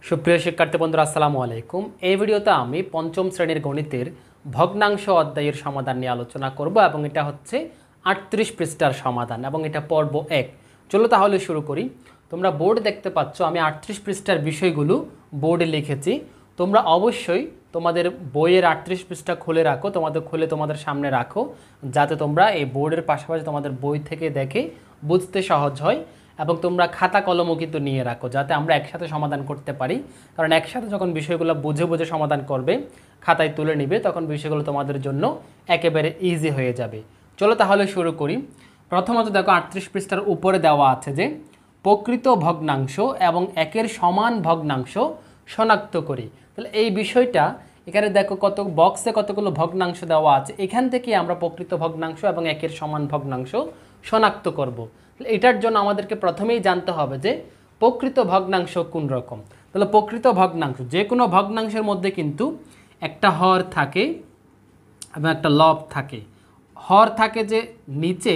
সুপ্রিয় শিক্ষার্থী বন্ধুরা আসসালামু আলাইকুম। এই ভিডিওতে আমি পঞ্চম শ্রেণীর গণিতের ভগ্নাংশ অধ্যায়ের সমাধান নিয়ে আলোচনা করব এবং এটা হচ্ছে 38 পৃষ্ঠার সমাধান এবং এটা পর্ব 1। চলো তাহলে শুরু করি। তোমরা বোর্ড দেখতে পাচ্ছ, আমি 38 পৃষ্ঠার বিষয়গুলো বোর্ডে লিখেছি। তোমরা অবশ্যই তোমাদের বইয়ের 38 পৃষ্ঠা খুলে রাখো, তোমাদের সামনে রাখো, যাতে তোমরা এই বোর্ডের পাশাপাশি তোমাদের বই থেকে দেখে বুঝতে সহজ হয়। এবং তোমরা খাতা কলমও কিন্তু নিয়ে রাখো, যাতে আমরা একসাথে সমাধান করতে পারি। কারণ একসাথে যখন বিষয়গুলো বুঝে বুঝে সমাধান করবে, খাতায় তুলে নিবে, তখন বিষয়গুলো তোমাদের জন্য একেবারে ইজি হয়ে যাবে। চলো তাহলে শুরু করি। প্রথমত দেখো 38 পৃষ্ঠার উপরে দেওয়া আছে যে প্রকৃত ভগ্নাংশ এবং একের সমান ভগ্নাংশ শনাক্ত করি। তাহলে এই বিষয়টা এখানে দেখো কত বক্সে কতগুলো ভগ্নাংশ দেওয়া আছে, এখান থেকে আমরা প্রকৃত ভগ্নাংশ এবং একের সমান ভগ্নাংশ শনাক্ত করব। এটার জন্য আমাদেরকে প্রথমেই জানতে হবে যে প্রকৃত ভগ্নাংশ কোন রকম। তাহলে প্রকৃত ভগ্নাংশ, যে কোনো ভগ্নাংশের মধ্যে কিন্তু একটা হর থাকে এবং একটা লব থাকে। হর থাকে যে নিচে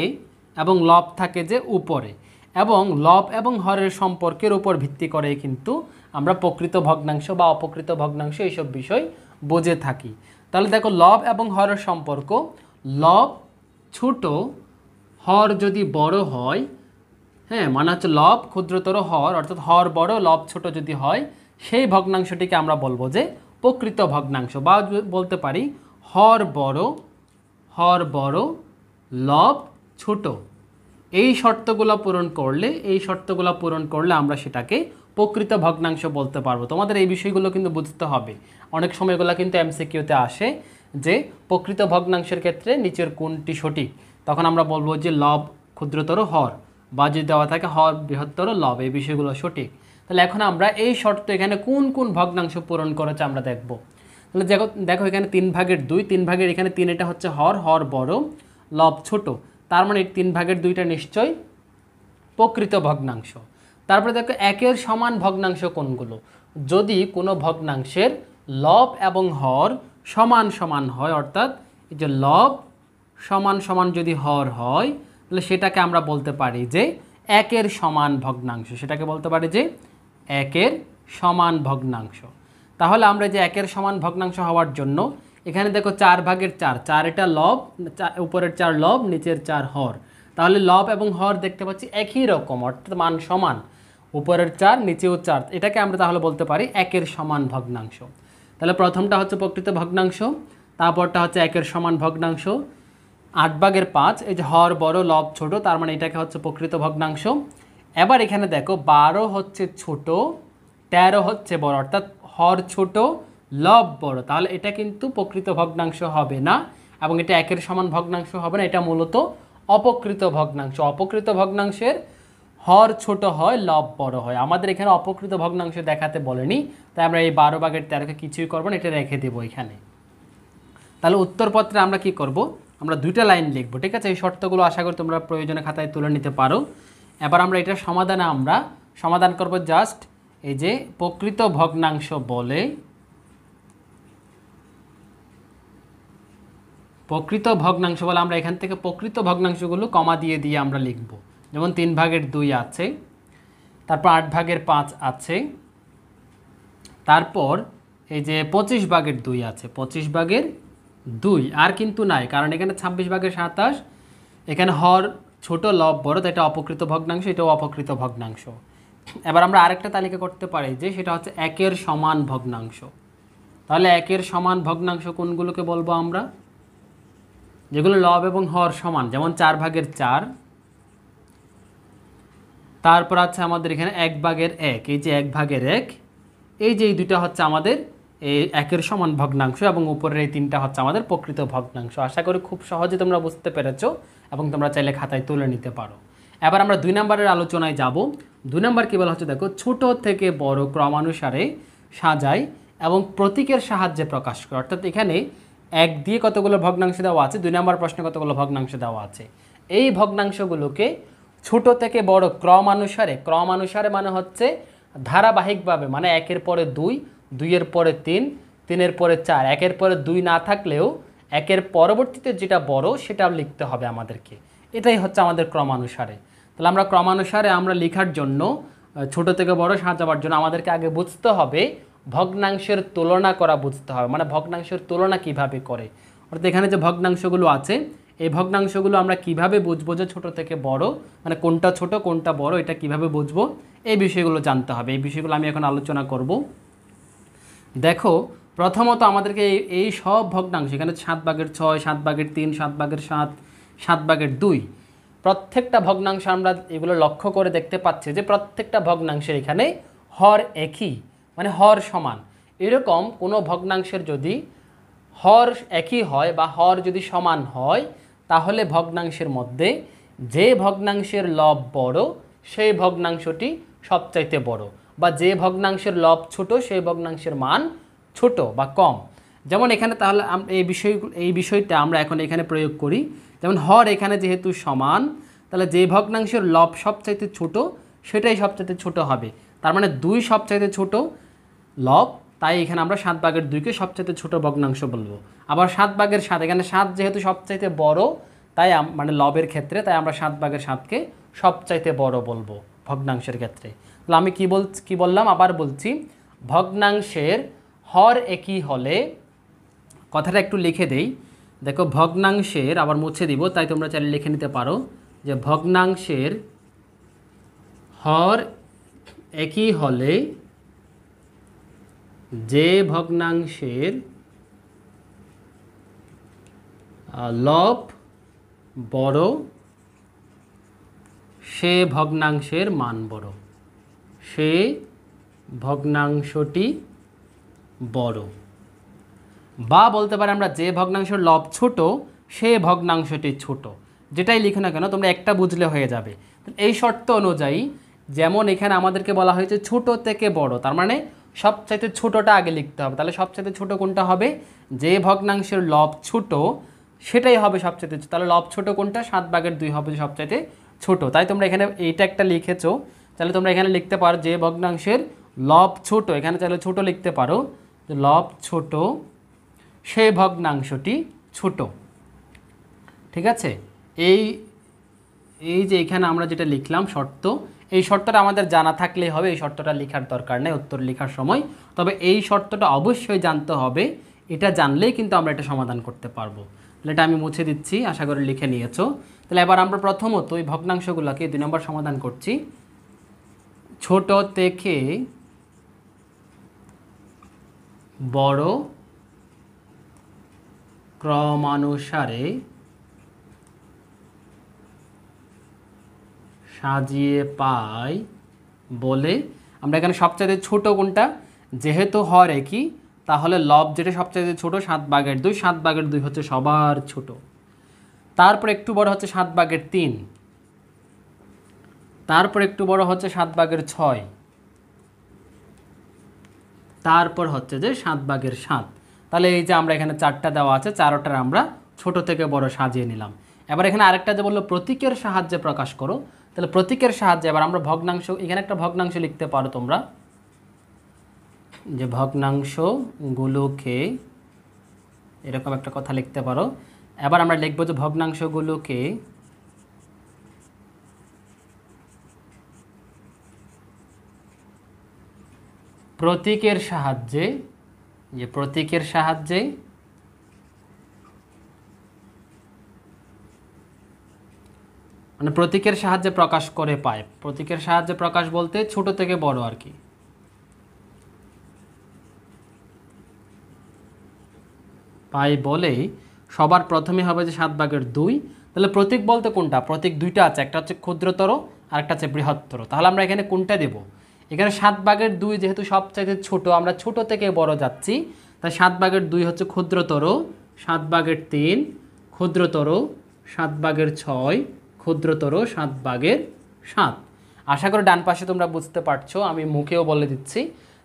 এবং লব থাকে যে উপরে, এবং লব এবং হরের সম্পর্কের উপর ভিত্তি করে কিন্তু আমরা প্রকৃত ভগ্নাংশ বা অপ্রকৃত ভগ্নাংশ এইসব বিষয় বুঝে থাকি। তাহলে দেখো লব এবং হরের সম্পর্ক, লব ছোট হর যদি বড় হয়, হ্যাঁ মানে হচ্ছে লব ক্ষুদ্রতর হর, অর্থাৎ হর বড় লব ছোট যদি হয়, সেই ভগ্নাংশটিকে আমরা বলবো যে প্রকৃত ভগ্নাংশ, বা বলতে পারি হর বড় লব ছোট। এই শর্তগুলো পূরণ করলে আমরা সেটাকে প্রকৃত ভগ্নাংশ বলতে পারবো। তোমাদের এই বিষয়গুলো কিন্তু বুঝতে হবে। অনেক সময় এগুলো কিন্তু এমসিকিউতে আসে যে প্রকৃত ভগ্নাংশের ক্ষেত্রে নিচের কোনটি সঠিক, তখন আমরা বলবো যে লব ক্ষুদ্রতর হর, বা যদি দেওয়া থাকে হর বৃহত্তর লব, এই বিষয়গুলো সঠিক। তাহলে এখন আমরা এই শর্ত এখানে কোন কোন ভগ্নাংশ পূরণ করেছে আমরা দেখব। তাহলে দেখো এখানে 3/2, 3 এখানে 3, এটা হচ্ছে হর বড় লব ছোট, তার মানে 3/2টা নিশ্চয় প্রকৃত ভগ্নাংশ। তারপরে দেখো একের সমান ভগ্নাংশ কোনগুলো। যদি কোনো ভগ্নাংশের লব এবং হর সমান সমান হয়, অর্থাৎ এই যে লব সমান সমান যদি হর হয়, তাহলে সেটাকে আমরা বলতে পারি যে একের সমান ভগ্নাংশ। সেটাকে বলতে পারি যে একের সমান ভগ্নাংশ। তাহলে আমরা যে একের সমান ভগ্নাংশ হওয়ার জন্য এখানে দেখো 4/4, 4 এটা লব, উপরের 4 লব, নিচের 4 হর। তাহলে লব এবং হর দেখতে পাচ্ছি একই রকম, অর্থাৎ মান সমান, উপরের 4 নিচেও 4, এটাকে আমরা তাহলে বলতে পারি একের সমান ভগ্নাংশ। তাহলে প্রথমটা হচ্ছে প্রকৃত ভগ্নাংশ, তারপরটা হচ্ছে একের সমান ভগ্নাংশ। 8/5, এই যে হর বড় লব ছোট, তার মানে এটাকে হচ্ছে প্রকৃত ভগ্নাংশ। এবার এখানে দেখো 12 হচ্ছে ছোট, 13 হচ্ছে বড়, অর্থাৎ হর ছোট লব বড়, তাহলে এটা কিন্তু প্রকৃত ভগ্নাংশ হবে না এবং এটা একের সমান ভগ্নাংশ হবে না, এটা মূলত অপকৃত ভগ্নাংশ। অপকৃত ভগ্নাংশের হর ছোট হয় লব বড় হয়। আমাদের এখানে অপকৃত ভগ্নাংশ দেখাতে বলেনি, তাই আমরা এই 12/13কে কিছুই করবো না, এটা রেখে দেবো এখানে। তাহলে উত্তরপত্রে আমরা কি করব, আমরা 2টা লাইন লিখব, ঠিক আছে। এই শর্তগুলো আশা করি তোমরা প্রয়োজনে খাতায় তুলে নিতে পারো। এবার আমরা এটার সমাধানে সমাধান করব জাস্ট এই যে প্রকৃত ভগ্নাংশ বলে, আমরা এখান থেকে প্রকৃত ভগ্নাংশগুলো কমা দিয়ে দিয়ে আমরা লিখব। যেমন 3/2 আছে, তারপর 8/5 আছে, তারপর এই যে 25/2 আছে, 25/2 আর কিন্তু নাই, কারণ এখানে 26/27, এখানে হর ছোট লব বড়, তো এটা অপকৃত ভগ্নাংশ, এটাও অপকৃত ভগ্নাংশ। এবার আমরা আরেকটা তালিকা করতে পারি যে সেটা হচ্ছে একের সমান ভগ্নাংশ। তাহলে একের সমান ভগ্নাংশ কোনগুলোকে বলবো আমরা, যেগুলো লব এবং হর সমান, যেমন 4/4, তারপর আছে আমাদের এখানে 1/1, এই যে 1/1, এই যে এই দুইটা হচ্ছে আমাদের এই একের সমান ভগ্নাংশ, এবং উপরের এই 3টা হচ্ছে আমাদের প্রকৃত ভগ্নাংশ। আশা করি খুব সহজে তোমরা বুঝতে পেরেছো এবং তোমরা চাইলে খাতায় তুলে নিতে পারো। এবার আমরা 2 নম্বরের আলোচনায় যাব। 2 নম্বর কী বলা হচ্ছে দেখো, ছোট থেকে বড় ক্রমানুসারে সাজাই এবং প্রতীকের সাহায্যে প্রকাশ করে। অর্থাৎ এখানে 1 দিয়ে কতগুলো ভগ্নাংশ দেওয়া আছে, 2 নম্বর প্রশ্নে কতগুলো ভগ্নাংশ দেওয়া আছে, এই ভগ্নাংশগুলোকে ছোট থেকে বড় ক্রমানুসারে মানে হচ্ছে ধারাবাহিকভাবে, মানে 1-এর পরে 2, 2-এর পরে 3, 3-এর পরে 4, 1-এর পরে 2 না থাকলেও 1-এর পরবর্তীতে যেটা বড় সেটাও লিখতে হবে আমাদেরকে। এটাই হচ্ছে আমাদের ক্রমানুসারে। তাহলে আমরা ক্রমানুসারে আমরা লেখার জন্য ছোট থেকে বড় সাজাবার জন্য আমাদেরকে আগে বুঝতে হবে ভগ্নাংশের তুলনা করা বুঝতে হবে, মানে ভগ্নাংশের তুলনা কিভাবে করে। অর্থাৎ এখানে যে ভগ্নাংশগুলো আছে এই ভগ্নাংশগুলো আমরা কিভাবে বুঝবো যে ছোট থেকে বড়, মানে কোনটা ছোট কোনটা বড় এটা কিভাবে বুঝবো, এই বিষয়গুলো জানতে হবে। এই বিষয়গুলো আমি এখন আলোচনা করব। দেখো প্রথমত আমাদেরকে এই সব ভগ্নাংশ, এখানে 7/6, 7/3, 7/7, 7/2, প্রত্যেকটা ভগ্নাংশ আমরা এগুলো লক্ষ্য করে দেখতে পাচ্ছি যে প্রত্যেকটা ভগ্নাংশের এখানে হর একই, মানে হর সমান। এরকম কোনো ভগ্নাংশের যদি হর একই হয় বা হর যদি সমান হয় তাহলে ভগ্নাংশের মধ্যে যে ভগ্নাংশের লব বড় সেই ভগ্নাংশটি সবচাইতে বড়, বা যে ভগ্নাংশের লব ছোট সেই ভগ্নাংশের মান ছোট বা কম। যেমন এখানে তাহলে এই বিষয়টা আমরা এখন এখানে প্রয়োগ করি। যেমন হর এখানে যেহেতু সমান, তাহলে যে ভগ্নাংশের লব সবচাইতে ছোট সেটাই সবচাইতে ছোট হবে। তার মানে 2 সবচাইতে ছোট লব, তাই এখানে আমরা 7/2কে সবচাইতে ছোট ভগ্নাংশ বলবো। আবার 7/7, এখানে 7 যেহেতু সবচাইতে বড় তাই মানে লবের ক্ষেত্রে, তাই আমরা 7/7কে সবচাইতে বড় বলবো ভগ্নাংশের ক্ষেত্রে। তাহলে আমি কি বললাম, আবার বলছি, ভগ্নাংশের হর একই হলে, কথাটা একটু লিখে দেই। দেখো ভগ্নাংশের, আবার মুছে দিব তাই তোমরা চাইলে লিখে নিতে পারো যে ভগ্নাংশের হর একই হলে যে ভগ্নাংশের লব বড় সে ভগ্নাংশের মান বড়, সে ভগ্নাংশটি বড়। বা বলতে পারে আমরা যে ভগ্নাংশের লব ছোট সে ভগ্নাংশটি ছোট, যেটাই লিখো না কেন তোমরা একটা বুঝলে হয়ে যাবে। এই শর্ত অনুযায়ী, যেমন এখানে আমাদেরকে বলা হয়েছে ছোট থেকে বড়, তার মানে সবচাইতে ছোটটা আগে লিখতে হবে। তাহলে সবচাইতে ছোট কোনটা হবে, যে ভগ্নাংশের লব ছোট সেটাই হবে সবচাইতে। তাহলে লব ছোট কোনটা, 7/2 হবে সবচাইতে ছোট। তাই তোমরা এখানে এইটা একটা লিখেছো, তাহলে তোমরা এখানে লিখতে পারো যে ভগ্নাংশের লব ছোট, এখানে চাইলে ছোট লিখতে পারো, যে লব ছোট সে ভগ্নাংশটি ছোট। ঠিক আছে, এই যে এখানে আমরা যেটা লিখলাম শর্ত, এই শর্তটা আমাদের জানা থাকলেই হবে, এই শর্তটা লেখার দরকার নেই উত্তর লেখার সময়। তবে এই শর্তটা অবশ্যই জানতে হবে, এটা জানলেই কিন্তু আমরা এটা সমাধান করতে পারবো। তাহলে এটা আমি মুছে দিচ্ছি, আশা করি লিখে নিয়েছো। তাহলে এবার আমরা প্রথমত এই ভগ্নাংশগুলোকে 2 নম্বর সমাধান করছি। ছোট থেকে বড় ক্রমানুসারে সাজিয়ে পাই বলে, আমরা এখানে সবচাইতে ছোট কোনটা, যেহেতু হর একই তাহলে লব যেটা সবচাইতে ছোট 7/2, 7/2 হচ্ছে সবার ছোট। তারপর একটু বড় হচ্ছে 7/3, তারপর একটু বড় হচ্ছে 7/6, তারপর হচ্ছে যে 7/7। তাহলে এই যে আমরা এখানে 4টা দেওয়া আছে, 4টার আমরা ছোট থেকে বড় সাজিয়ে নিলাম। এবার এখানে আরেকটা যে বললো প্রতীকের সাহায্যে প্রকাশ করো, তাহলে প্রতীকের সাহায্যে এবার আমরা ভগ্নাংশ, এখানে একটা ভগ্নাংশ লিখতে পারো তোমরা, যে ভগ্নাংশগুলোকে, এরকম একটা কথা লিখতে পারো। এবার আমরা লিখবো যে ভগ্নাংশগুলোকে প্রতীকের সাহায্যে, যে প্রতীকের সাহায্যে মানে প্রতীকের সাহায্যে প্রকাশ করে পায়। প্রতীকের সাহায্যে প্রকাশ বলতে ছোট থেকে বড় আর কি। পাই বলে সবার প্রথমে হবে যে 7/2। তাহলে প্রতীক বলতে কোনটা, প্রতীক 2টা আছে, একটা হচ্ছে ক্ষুদ্রতর আর একটা হচ্ছে বৃহত্তর। তাহলে আমরা এখানে কোনটা দেব, এখানে 7/2 যেহেতু সবচাইতে ছোট, আমরা ছোট থেকে বড় যাচ্ছি, তাই 7/2 হচ্ছে ক্ষুদ্রতর, 7/3 ক্ষুদ্রতর, 7/6 ক্ষুদ্রতর, 7/7। আশা করি ডান পাশে তোমরা বুঝতে পারছো, আমি মুখেও বলে দিচ্ছি।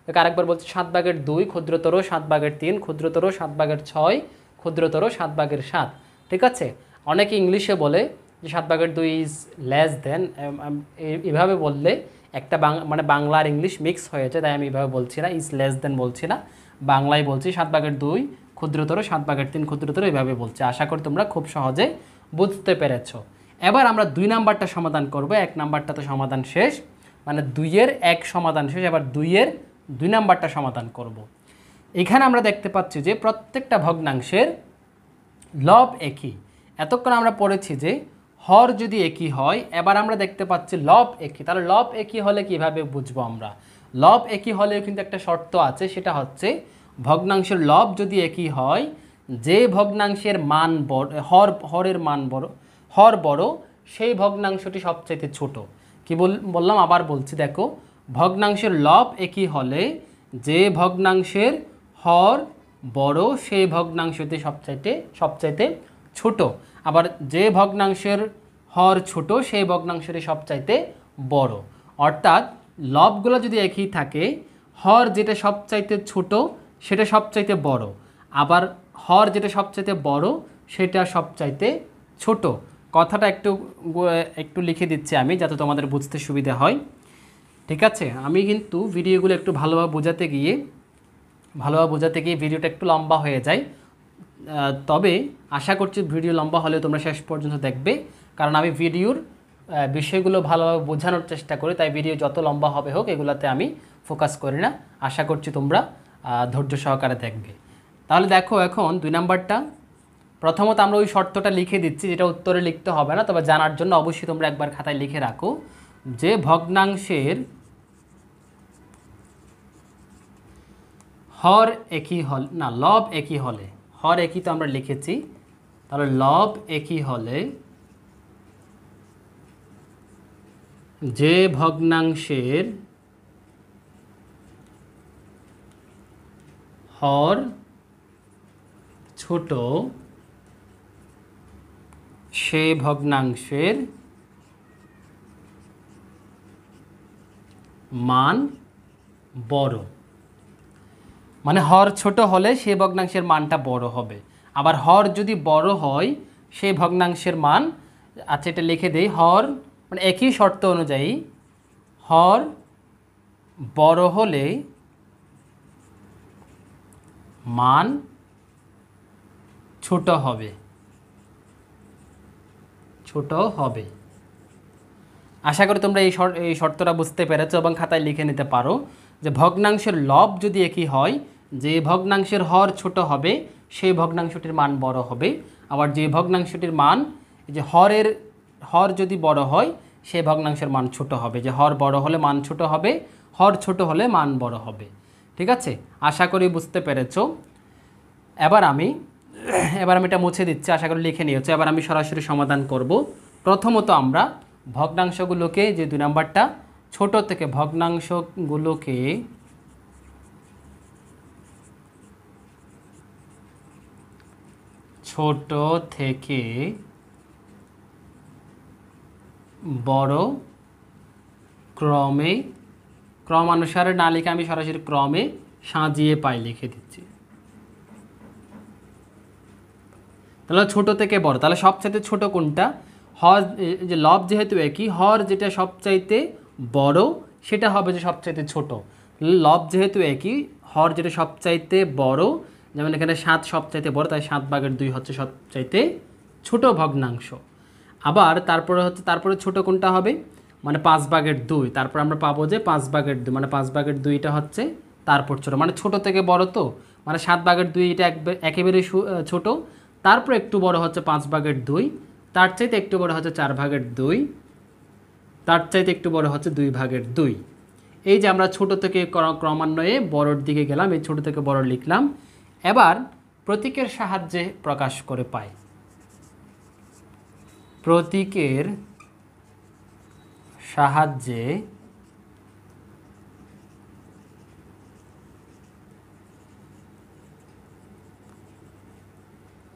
আরেকবার বলছি, 7/2 ক্ষুদ্রতর, 7/3 ক্ষুদ্রতর, 7/6 ক্ষুদ্রতর, 7/7। ঠিক আছে, অনেকে ইংলিশে বলে যে 7/2 ইজ লেস দেন, এভাবে বললে একটা মানে বাংলা আর ইংলিশ মিক্স হয়েছে, তাই আমি এভাবে বলছি না, ইজ লেস দেন বলছি না, বাংলায় বলছি 7/2 ক্ষুদ্রতর, 7/3 ক্ষুদ্রতর, এইভাবে বলছি। আশা করি তোমরা খুব সহজে বুঝতে পেরেছো। এবার আমরা 2 নাম্বারটা সমাধান করব, 1 নাম্বারটা তো সমাধান শেষ। মানে 2-এর 1 সমাধান শেষ, এবার 2-এর 2 নাম্বারটা সমাধান করব। এখানে আমরা দেখতে পাচ্ছি যে প্রত্যেকটা ভগ্নাংশের লব একই। এতক্ষণ আমরা পড়েছি যে হর যদি একই হয়, এবার আমরা দেখতে পাচ্ছি লব একই। তাহলে লব একই হলে কিভাবে বুঝবো আমরা? লব একই হলেও কিন্তু একটা শর্ত আছে, সেটা হচ্ছে ভগ্নাংশের লব যদি একই হয়, যে ভগ্নাংশের মান বড়, হরের মান বড়, হর বড়, সেই ভগ্নাংশটি সবচাইতে ছোট। কি বললাম, আবার বলছি, দেখো, ভগ্নাংশের লব একই হলে যে ভগ্নাংশের হর বড় সেই ভগ্নাংশটি সবচাইতে ছোট, আবার যে ভগ্নাংশের হর ছোট সেই ভগ্নাংশটি সবচাইতে বড়। অর্থাৎ লবগুলো যদি একই থাকে, হর যেটা সবচাইতে ছোট সেটা সবচাইতে বড়, আবার হর যেটা সবচাইতে বড় সেটা সবচাইতে ছোট। কথাটা একটু লিখে দিচ্ছি আমি, যাতে তোমাদের বুঝতে সুবিধা হয়। ঠিক আছে, আমি কিন্তু ভিডিওগুলো একটু ভালোভাবে বোঝাতে গিয়ে ভিডিওটা একটু লম্বা হয়ে যায়। তবে আশা করছি ভিডিও লম্বা হলেও তোমরা শেষ পর্যন্ত দেখবে, কারণ আমি ভিডিওর বিষয়গুলো ভালোভাবে বোঝানোর চেষ্টা করি, তাই ভিডিও যত লম্বা হবে হোক এগুলাতে আমি ফোকাস করি না। আশা করছি তোমরা ধৈর্য সহকারে দেখবে। তাহলে দেখো, এখন 2 নাম্বারটা, প্রথমত আমরা ওই শর্তটা লিখে দিচ্ছি, যেটা উত্তরে লিখতে হবে না, তবে জানার জন্য অবশ্যই তোমরা একবার খাতায় লিখে রাখো যে ভগ্নাংশের হর একই হল না, লব একই হলে, হর একই তো আমরা লিখেছি, তাহলে লব একই হলে যে ভগ্নাংশের হর ছোট সে ভগ্নাংশের মান বড়। মানে হর ছোট হলে সেই ভগ্নাংশের মানটা বড় হবে, আবার হর যদি বড় হয় সেই ভগ্নাংশের মান, আচ্ছা এটা লিখে দেই, হর মানে একই শর্ত অনুযায়ী হর বড় হলে মান ছোট হবে। আশা করি তোমরা এই শর্তটা বুঝতে পেরেছো এবং খাতায় লিখে নিতে পারো যে ভগ্নাংশের লব যদি একই হয়, যে ভগ্নাংশের হর ছোট হবে সেই ভগ্নাংশটির মান বড় হবে, আবার যে ভগ্নাংশটির মান, যে হর যদি বড় হয় সেই ভগ্নাংশের মান ছোট হবে। যে হর বড় হলে মান ছোট হবে, হর ছোট হলে মান বড় হবে। ঠিক আছে, আশা করি বুঝতে পেরেছো। এবার আমি এটা মুছে দিচ্ছি, আশা করি লিখে নিয়েছো। এবার আমি সরাসরি সমাধান করব। প্রথমত আমরা ভগ্নাংশগুলোকে, যে 2 নাম্বারটা, ছোট থেকে ভগ্নাংশগুলোকে ছোট থেকে বড় ক্রমানুসারে না লিখে আমি সরাসরি ক্রমে সাজিয়ে পাই লিখে দিচ্ছি। তাহলে ছোট থেকে বড়, তাহলে সবচাইতে ছোট কোনটা? হর, যে লব যেহেতু একই, হর যেটা সবচাইতে বড় সেটা হবে যে সবচাইতে ছোট। লব যেহেতু একই, হর যেটা সবচাইতে বড়, যেমন এখানে 7 সবচাইতে বড়, তাই 7/2 হচ্ছে সবচাইতে ছোট ভগ্নাংশ। আবার তারপরে ছোট কোনটা হবে? মানে 5/2। তারপর আমরা পাবো যে 5/2, মানে 5/2টা হচ্ছে তারপর ছোট, মানে ছোট থেকে বড়। তো মানে 7/2 এটা একেবারে ছোট, তারপর একটু বড় হচ্ছে 5/2, তার চাইতে একটু বড় হচ্ছে 4/2, তার চাইতে একটু বড় হচ্ছে 2/2। এই যে আমরা ছোট থেকে ক্রমান্বয়ে বড়র দিকে গেলাম, এই ছোট থেকে বড় লিখলাম। এবার প্রতীকের সাহায্যে প্রকাশ করে পাই। প্রতীকের সাহায্যে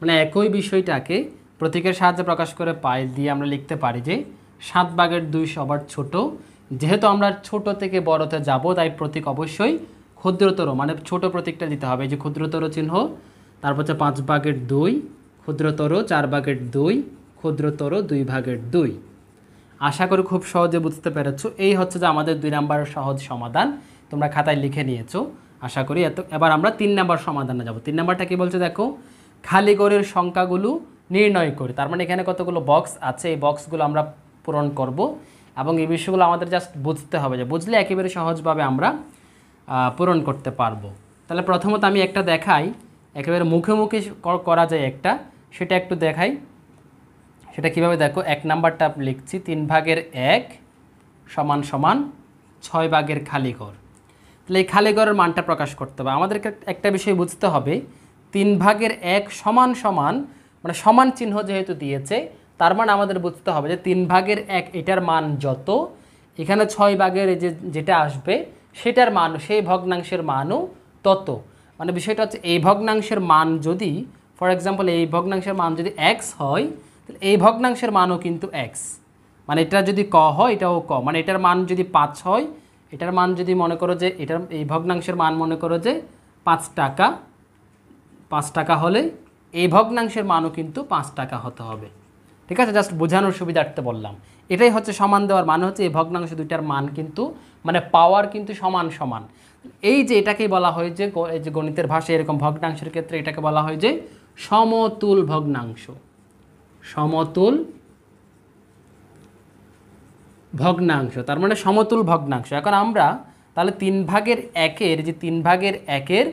মানে একই বিষয়টাকে প্রতীকের সাহায্যে প্রকাশ করে পাই দিয়ে আমরা লিখতে পারি যে 7/2 সবার ছোট। যেহেতু আমরা ছোট থেকে বড়তে যাব, তাই প্রতীক অবশ্যই ক্ষুদ্রতর, মানে ছোট প্রতীকটা দিতে হবে। যে ক্ষুদ্রতর চিহ্ন, তারপর হচ্ছে 5/2, ক্ষুদ্রতর 4/2, ক্ষুদ্রতর 2/2। আশা করি খুব সহজে বুঝতে পেরেছো। এই হচ্ছে যে আমাদের 2 নাম্বারের সহজ সমাধান, তোমরা খাতায় লিখে নিয়েছো আশা করি। এবার আমরা 3 নাম্বার সমাধানে যাব। 3 নাম্বারটা কি বলছে দেখো, খালি ঘরের সংখ্যাগুলো নির্ণয় করে। তার মানে এখানে কতগুলো বক্স আছে, এই বক্সগুলো আমরা পূরণ করব। এবং এই বিষয়গুলো আমাদের জাস্ট বুঝতে হবে, যে বুঝলে একেবারে সহজভাবে আমরা পূরণ করতে পারবো। তাহলে প্রথমত আমি একটা দেখাই, একেবারে মুখে মুখে করা যায় একটা, সেটা একটু দেখাই। সেটা কিভাবে দেখো, 1 নাম্বারটা লিখছি 3 ভাগের 1 সমান সমান 6 ভাগের খালি ঘর। তাহলে এই খালি ঘরের মানটা প্রকাশ করতে হবে। আমাদেরকে একটা বিষয় বুঝতে হবে, 3 ভাগের 1 সমান সমান, মানে সমান চিহ্ন যেহেতু দিয়েছে, তার মানে আমাদের বুঝতে হবে যে 3 ভাগের 1 এটার মান যত, এখানে 6 ভাগের যেটা আসবে সেটার মান, সেই ভগ্নাংশের মানও তত। মানে বিষয়টা হচ্ছে এই ভগ্নাংশের মান যদি, ফর এক্সাম্পল এই ভগ্নাংশের মান যদি x হয়, তাহলে এই ভগ্নাংশের মানও কিন্তু x, মানে এটা যদি ক হয় এটাও ক, মানে এটার মান যদি 5 হয়, এটার মান যদি মনে করো যে এটার এই ভগ্নাংশের মান মনে করো যে 5 টাকা, 5 টাকা হলে এই ভগ্নাংশের মানও কিন্তু 5 টাকা হতে হবে। ঠিক আছে, জাস্ট বোঝানোর সুবিধার্থে বললাম। এটাই হচ্ছে সমান দেওয়ার মানে হচ্ছে এই ভগ্নাংশ দুইটার মান কিন্তু, মানে পাওয়ার কিন্তু সমান সমান। এই যে এটাকেই বলা হয় যে, এই যে গণিতের ভাষায় এরকম ভগ্নাংশের ক্ষেত্রে এটাকে বলা হয় যে সমতুল ভগ্নাংশ। সমতুল ভগ্নাংশ, তার মানে সমতুল ভগ্নাংশ। এখন আমরা তাহলে 3 ভাগের 1-এর, যে 3 ভাগের 1-এর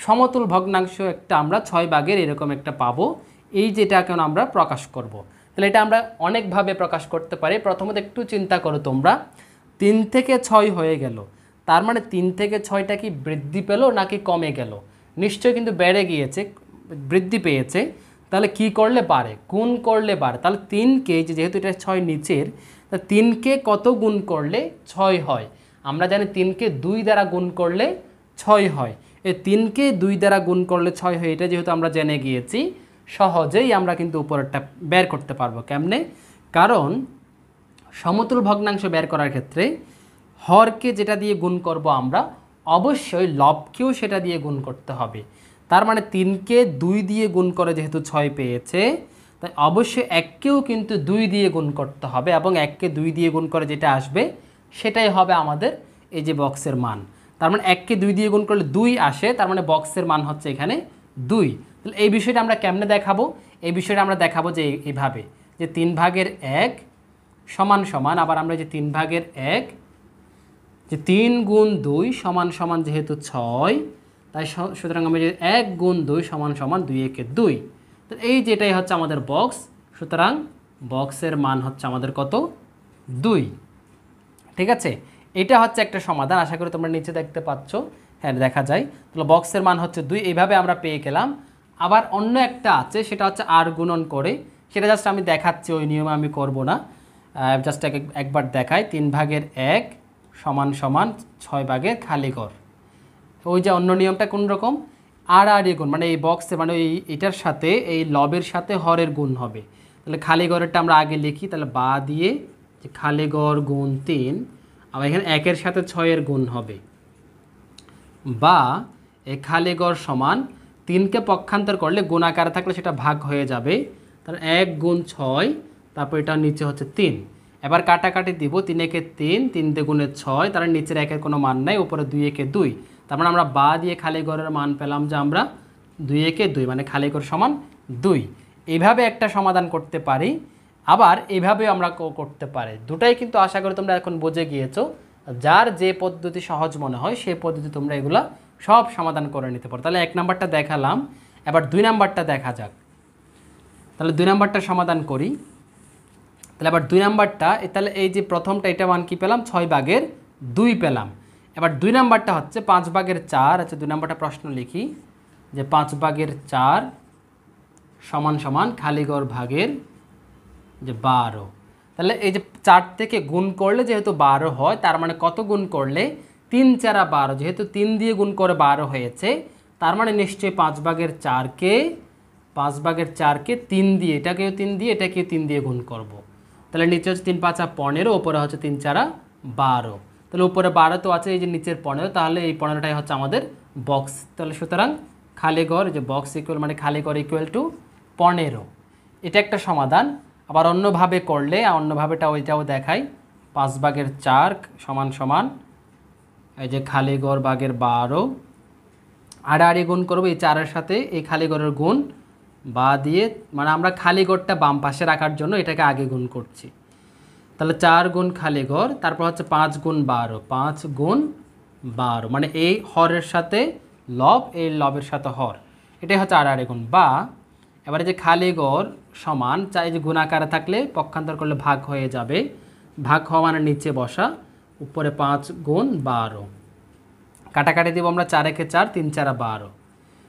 সমতুল ভগ্নাংশ একটা আমরা 6 ভাগের এরকম একটা পাবো। এই যেটা এখন আমরা প্রকাশ করব। তাহলে এটা আমরা অনেকভাবে প্রকাশ করতে পারি। প্রথমত একটু চিন্তা করো তোমরা, 3 থেকে 6 হয়ে গেল, তার মানে 3 থেকে 6টা কি বৃদ্ধি পেল নাকি কমে গেল? নিশ্চয়ই কিন্তু বেড়ে গিয়েছে, বৃদ্ধি পেয়েছে। তাহলে কি করলে পারে? গুণ করলে পারে। তাহলে 3কে, যেহেতু এটা 6 নিচের, তা 3কে কত গুণ করলে 6 হয়? আমরা জানি 3কে 2 দ্বারা গুণ করলে 6 হয়। এই 3কে 2 দ্বারা গুণ করলে 6 হয়, এটা যেহেতু আমরা জেনে গিয়েছি, সহজেই আমরা কিন্তু উপরেরটা বের করতে পারবো। কেমনে? কারণ সমতুল ভগ্নাংশ বের করার ক্ষেত্রে হরকে যেটা দিয়ে গুণ করব আমরা, অবশ্যই লবকেও সেটা দিয়ে গুণ করতে হবে। তার মানে 3কে 2 দিয়ে গুণ করে যেহেতু 6 পেয়েছে, তাই অবশ্যই 1কেও কিন্তু 2 দিয়ে গুণ করতে হবে, এবং 1কে 2 দিয়ে গুণ করে যেটা আসবে সেটাই হবে আমাদের এই যে বক্সের মান। তার মানে 1কে 2 দিয়ে গুণ করলে 2 আসে, তার মানে বক্সের মান হচ্ছে এখানে 2। তাহলে এই বিষয়টা আমরা কেমনে দেখাবো? এই বিষয়টা আমরা দেখাবো যে এইভাবে, যে 3 ভাগের 1 সমান সমান, আবার আমরা যে 3 ভাগের 1, যে 3 গুণ 2 সমান সমান যেহেতু 6, তাই সুতরাং আমরা যে 1 গুণ 2 সমান সমান 2 একে 2। তো এই যেটাই হচ্ছে আমাদের বক্স। সুতরাং বক্সের মান হচ্ছে আমাদের কত? 2। ঠিক আছে, এটা হচ্ছে একটা সমাধান। আশা করি তোমরা নিচে দেখতে পাচ্ছ, হ্যাঁ দেখা যায়। তাহলে বক্সের মান হচ্ছে 2, এইভাবে আমরা পেয়ে গেলাম। আবার অন্য একটা আছে, সেটা হচ্ছে আর গুণন করে, সেটা জাস্ট আমি দেখাচ্ছি, ওই নিয়মে আমি করব না, জাস্ট একবার দেখাই। 3 ভাগের 1 সমান সমান 6 ভাগের খালি ঘর। ওই যে অন্য নিয়মটা কোন রকম, আর গুণ, মানে এই বক্সে, মানে এটার সাথে এই লবের সাথে হরের গুণ হবে। তাহলে খালি ঘরেরটা আমরা আগে লিখি, তাহলে বা দিয়ে যে খালি ঘর গুণ 3, আবার এখানে 1-এর সাথে 6-এর গুণ হবে, বা এই খালি ঘর সমান 3কে পক্ষান্তর করলে গুণ আকারে থাকলে সেটা ভাগ হয়ে যাবে। তাহলে 1 গুণ 6, তারপর এটা নিচে হচ্ছে 3। এবার কাটাকাটি দিব, 3 একে 3, 3 দ্বিগুণে 6, তার নিচের 1-এর কোনো মান নাই, উপরে 2 একে 2। তার মানে আমরা বা দিয়ে খালি ঘরের মান পেলাম যে আমরা 2 একে 2, মানে খালি ঘর সমান 2। এইভাবে একটা সমাধান করতে পারি, আবার এইভাবে আমরা করতে পারি। দুটাই কিন্তু আশা করি তোমরা এখন বুঝে গিয়েছো। যার যে পদ্ধতি সহজ মনে হয় সেই পদ্ধতি তোমরা এগুলা সব সমাধান করে নিতে পারো। তাহলে 1 নাম্বারটা দেখালাম, এবার 2 নাম্বারটা দেখা যাক। তাহলে 2 নাম্বারটা সমাধান করি। তাহলে আবার 2 নাম্বারটা, তাহলে এই যে প্রথমটা, এটা মান কি পেলাম? 6 ভাগের 2 পেলাম। এবার 2 নাম্বারটা হচ্ছে 5 ভাগের 4। আচ্ছা, 2 নাম্বারটা প্রশ্ন লিখি, যে 5 ভাগের 4 সমান সমান খালি ঘর ভাগের যে 12। তাহলে এই যে 4 থেকে গুণ করলে যেহেতু 12 হয়, তার মানে কত গুণ করলে? 3 4 12, যেহেতু 3 দিয়ে গুণ করে 12 হয়েছে, তার মানে নিশ্চয়ই 5 ভাগের 4কে 3 দিয়ে, এটাকেও 3 দিয়ে, এটাকেও 3 দিয়ে গুণ করব। তাহলে নিচে হচ্ছে 3 5 15, ওপরে হচ্ছে 3 4 12। তাহলে উপরে 12 তো আছে, এই যে নিচের 15, তাহলে এই 15টাই হচ্ছে আমাদের বক্স। তাহলে সুতরাং খালি ঘর, যে বক্স ইকুয়াল, মানে খালি ঘর ইকুয়াল টু 15। এটা একটা সমাধান। আবার অন্যভাবে করলে, অন্যভাবেটা ওইটাও দেখাই। 5 ভাগের 4 সমান সমান এই যে খালি ঘর ভাগের 12, আড়াআড়ি গুণ করবো এই 4-এর সাথে এই খালি ঘরের গুণ, বা দিয়ে, মানে আমরা খালি ঘরটা বাম পাশে রাখার জন্য এটাকে আগে গুণ করছি। তাহলে 4 গুণ খালি ঘর, তারপর হচ্ছে 5 গুণ 12, 5 গুণ 12 মানে এই হরের সাথে লব, এই লবের সাথে হর, এটাই হচ্ছে আর গুণ। বা এবারে যে খালি ঘর সমান চাই যে গুণাকারে থাকলে পক্ষান্তর করলে ভাগ হয়ে যাবে, ভাগ হওয়া মানে নিচে বসা, উপরে 5 গুণ 12, কাটাকাটি দিব আমরা 4 একে 4, 3 4 12,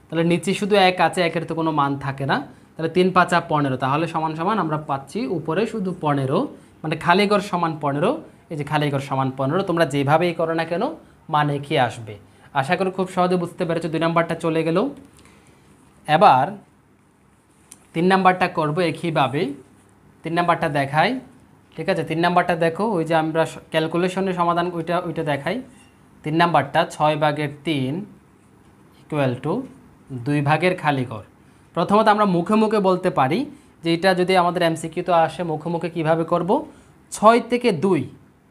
তাহলে নিচে শুধু 1 আছে, 1-এর তো কোনো মান থাকে না, তাহলে 3 5 15, তাহলে সমান সমান আমরা পাচ্ছি উপরে শুধু 15, মানে খালি ঘর সমান 15, এই যে খালি ঘর সমান 15, তোমরা যেভাবেই করো না কেন মানে কি আসবে। আশা করি খুব সহজে বুঝতে পেরেছো। 2 নাম্বারটা চলে গেল। এবার 3 নাম্বারটা করব একইভাবে। 3 নাম্বারটা দেখাই, ঠিক আছে? 3 নাম্বারটা দেখো, ওই যে আমরা ক্যালকুলেশনের সমাধান ওইটা দেখাই। 3 নাম্বারটা 6/3 ইকুয়াল টু 2 খালি ঘর। প্রথমত আমরা মুখে মুখে বলতে পারি যে এটা যদি আমাদের এমসিকিউ তো আসে, মুখে মুখে কীভাবে করব, 6 থেকে 2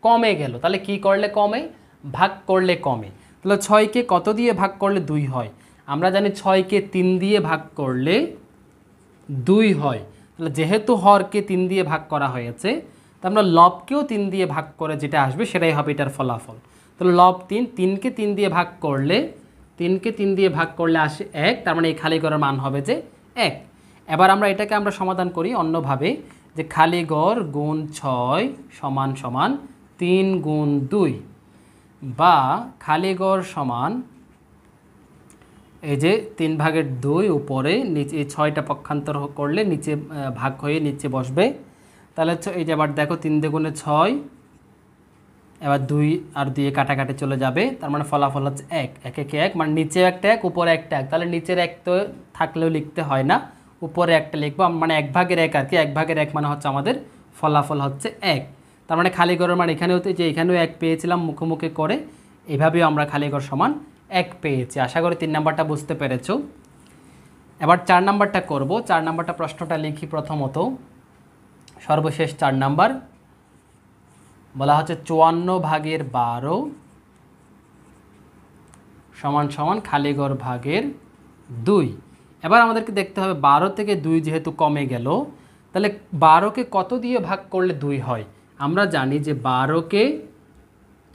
কমে গেল, তাহলে কি করলে কমে, ভাগ করলে কমে। তাহলে 6কে কত দিয়ে ভাগ করলে 2 হয়? আমরা জানি 6কে 3 দিয়ে ভাগ করলে 2 হয়। তাহলে যেহেতু হরকে 3 দিয়ে ভাগ করা হয়েছে, তো আমরা লবকেও 3 দিয়ে ভাগ করে যেটা আসবে সেটাই হবে এটার ফলাফল। তাহলে লব 3, 3কে 3 দিয়ে ভাগ করলে, 3কে 3 দিয়ে ভাগ করলে আসে 1, তার মানে এই খালি ঘরের মান হবে যে 1। এবার আমরা এটাকে আমরা সমাধান করি অন্যভাবে, যে খালি ঘর গুণ 6 সমান সমান 3 গুণ 2, বা খালি ঘর সমান এই যে 3/2 উপরে নিচে, এই 6টা পক্ষান্তর করলে নিচে ভাগ হয়ে নিচে বসবে। তাহলে এই যে আবার দেখো 3 দুগুণে 6, এবার 2 আর 2 কাটাকাটি চলে যাবে, তার মানে ফলাফল হচ্ছে 1, 1 একে 1, মানে নিচে একটা 1 উপরে একটা 1, তাহলে নিচের 1 তো থাকলেও লিখতে হয় না, উপরে একটা লিখবো, মানে 1/1 আর কি, 1/1 মানে হচ্ছে আমাদের ফলাফল হচ্ছে 1। তার মানে খালি ঘরের মান এখানেও, যে এখানেও 1 পেয়েছিলাম মুখোমুখি করে, এভাবেও আমরা খালি ঘর সমান 1 পেয়েছি। আশা করি 3 নাম্বারটা বুঝতে পেরেছো। এবার 4 নাম্বারটা করব। 4 নাম্বারটা প্রশ্নটা লিখি প্রথমত, সর্বশেষ 4 নাম্বার বলা হচ্ছে 54/12 সমান সমান খালি ঘর ভাগের 2। এবার আমাদেরকে দেখতে হবে 12 থেকে 2 যেহেতু কমে গেল, তাহলে 12কে কত দিয়ে ভাগ করলে 2 হয়? আমরা জানি যে 12কে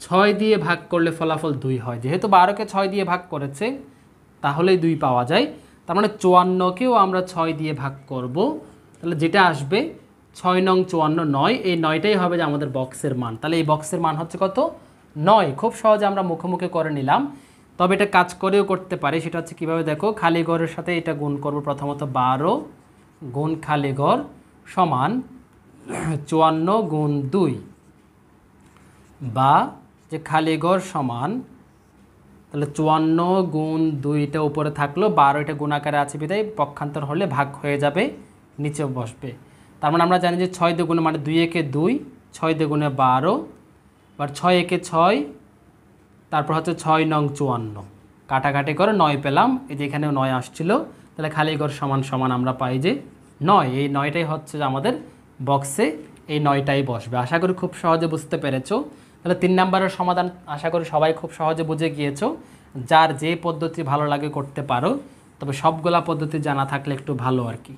6 দিয়ে ভাগ করলে ফলাফল 2 হয়। যেহেতু 12কে 6 দিয়ে ভাগ করেছে তাহলেই 2 পাওয়া যায়, তার মানে 54কেও আমরা 6 দিয়ে ভাগ করব, তাহলে যেটা আসবে 6 নং 54 9, এই 9টাই হবে যে আমাদের বক্সের মান। তাহলে এই বক্সের মান হচ্ছে কত? 9। খুব সহজে আমরা মুখে মুখে করে নিলাম, তবে এটা কাজ করেও করতে পারি। সেটা হচ্ছে কীভাবে, দেখো খালি ঘরের সাথে এটা গুণ করব। প্রথমত 12 গুণ খালি ঘর সমান 54 গুণ 2, বা যে খালি ঘর সমান, তাহলে 54 গুণ 2টা উপরে থাকলো, 12 এটা গুণাকারে আছে বিধায় পক্ষান্তর হলে ভাগ হয়ে যাবে, নিচে বসবে। তার মানে আমরা জানি যে 6 দুগুণে মানে 2 একে 2, 6 দুগুণে 12, আবার 6 একে 6, তারপর হচ্ছে 6 নং 54, কাটাকাটি করে 9 পেলাম, এই যে এখানেও 9 আসছিল, তাহলে খালি ঘর সমান সমান আমরা পাই যে 9। এই 9টাই হচ্ছে যে আমাদের বক্সে, এই 9টাই বসবে। আশা করি খুব সহজে বুঝতে পেরেছো। তাহলে 3 নাম্বারের সমাধান আশা করি সবাই খুব সহজে বুঝে গিয়েছো। যার যে পদ্ধতি ভালো লাগে করতে পারো, তবে সবগুলা পদ্ধতি জানা থাকলে একটু ভালো আর কি।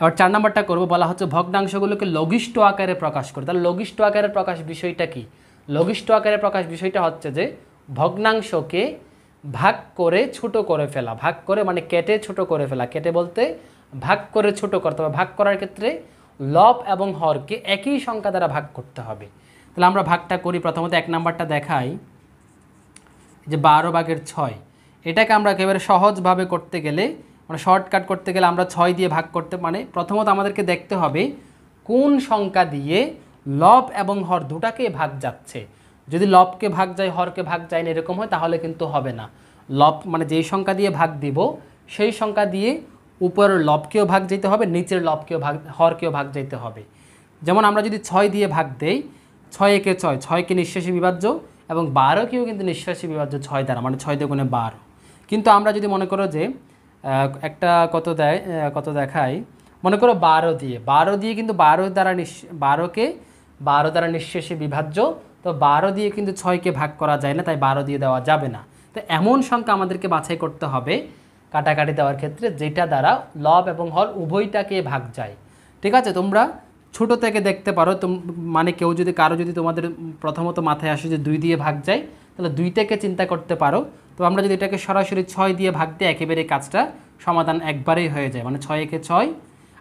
এবার 4 নাম্বারটা করব, বলা হচ্ছে ভগ্নাংশগুলোকে লঘিষ্ঠ আকারে প্রকাশ করে। তাহলে লঘিষ্ঠ আকারে প্রকাশ বিষয়টা কি? লঘিষ্ঠ আকারে প্রকাশ বিষয়টা হচ্ছে যে ভগ্নাংশকে ভাগ করে ছোট করে ফেলা। ভাগ করে মানে কেটে ছোট করে ফেলা। কেটে বলতে ভাগ করে ছোট করতে হবে। ভাগ করার ক্ষেত্রে লব এবং হরকে একই সংখ্যা দ্বারা ভাগ করতে হবে। তাহলে আমরা ভাগটা করি। প্রথমত 1 নাম্বারটা দেখাই, যে 12/6, এটাকে আমরা একেবারে সহজভাবে করতে গেলে, মানে শর্টকাট করতে গেলে আমরা 6 দিয়ে ভাগ করতে, মানে প্রথমত আমাদেরকে দেখতে হবে কোন সংখ্যা দিয়ে লব এবং হর দুটাকে ভাগ যাচ্ছে। যদি লবকে ভাগ যায় হরকে ভাগ যায় না এরকম হয় তাহলে কিন্তু হবে না। লব মানে যেই সংখ্যা দিয়ে ভাগ দিব সেই সংখ্যা দিয়ে উপরের লবকেও ভাগ যেতে হবে, নিচের লবকেও ভাগ, হরকেও ভাগ যেতে হবে। যেমন আমরা যদি 6 দিয়ে ভাগ দেই, 6 একে 6, 6কে নিঃশেষে বিভাজ্য, এবং 12কেও কিন্তু নিঃশেষে বিভাজ্য 6 দ্বারা, মানে 6 দুগুণে 12। কিন্তু আমরা যদি মনে করো যে একটা কত দেখাই, মনে করো 12 দিয়ে কিন্তু 12কে 12 দ্বারা নিঃশেষে বিভাজ্য, তো 12 দিয়ে কিন্তু 6কে ভাগ করা যায় না, তাই 12 দিয়ে দেওয়া যাবে না। তো এমন সংখ্যা আমাদেরকে বাছাই করতে হবে কাটাকাটি দেওয়ার ক্ষেত্রে যেটা দ্বারা লব এবং হর উভয়টাকে ভাগ যায়। ঠিক আছে, তোমরা ছোট থেকে দেখতে পারো মানে কেউ যদি কারো যদি তোমাদের প্রথমত মাথায় আসে যে 2 দিয়ে ভাগ যায়, তাহলে 2 থেকে চিন্তা করতে পারো। তো আমরা যদি এটাকে সরাসরি 6 দিয়ে ভাগ দিই, একেবারে কাজটা সমাধান একবারেই হয়ে যায়, মানে 6 একে 6।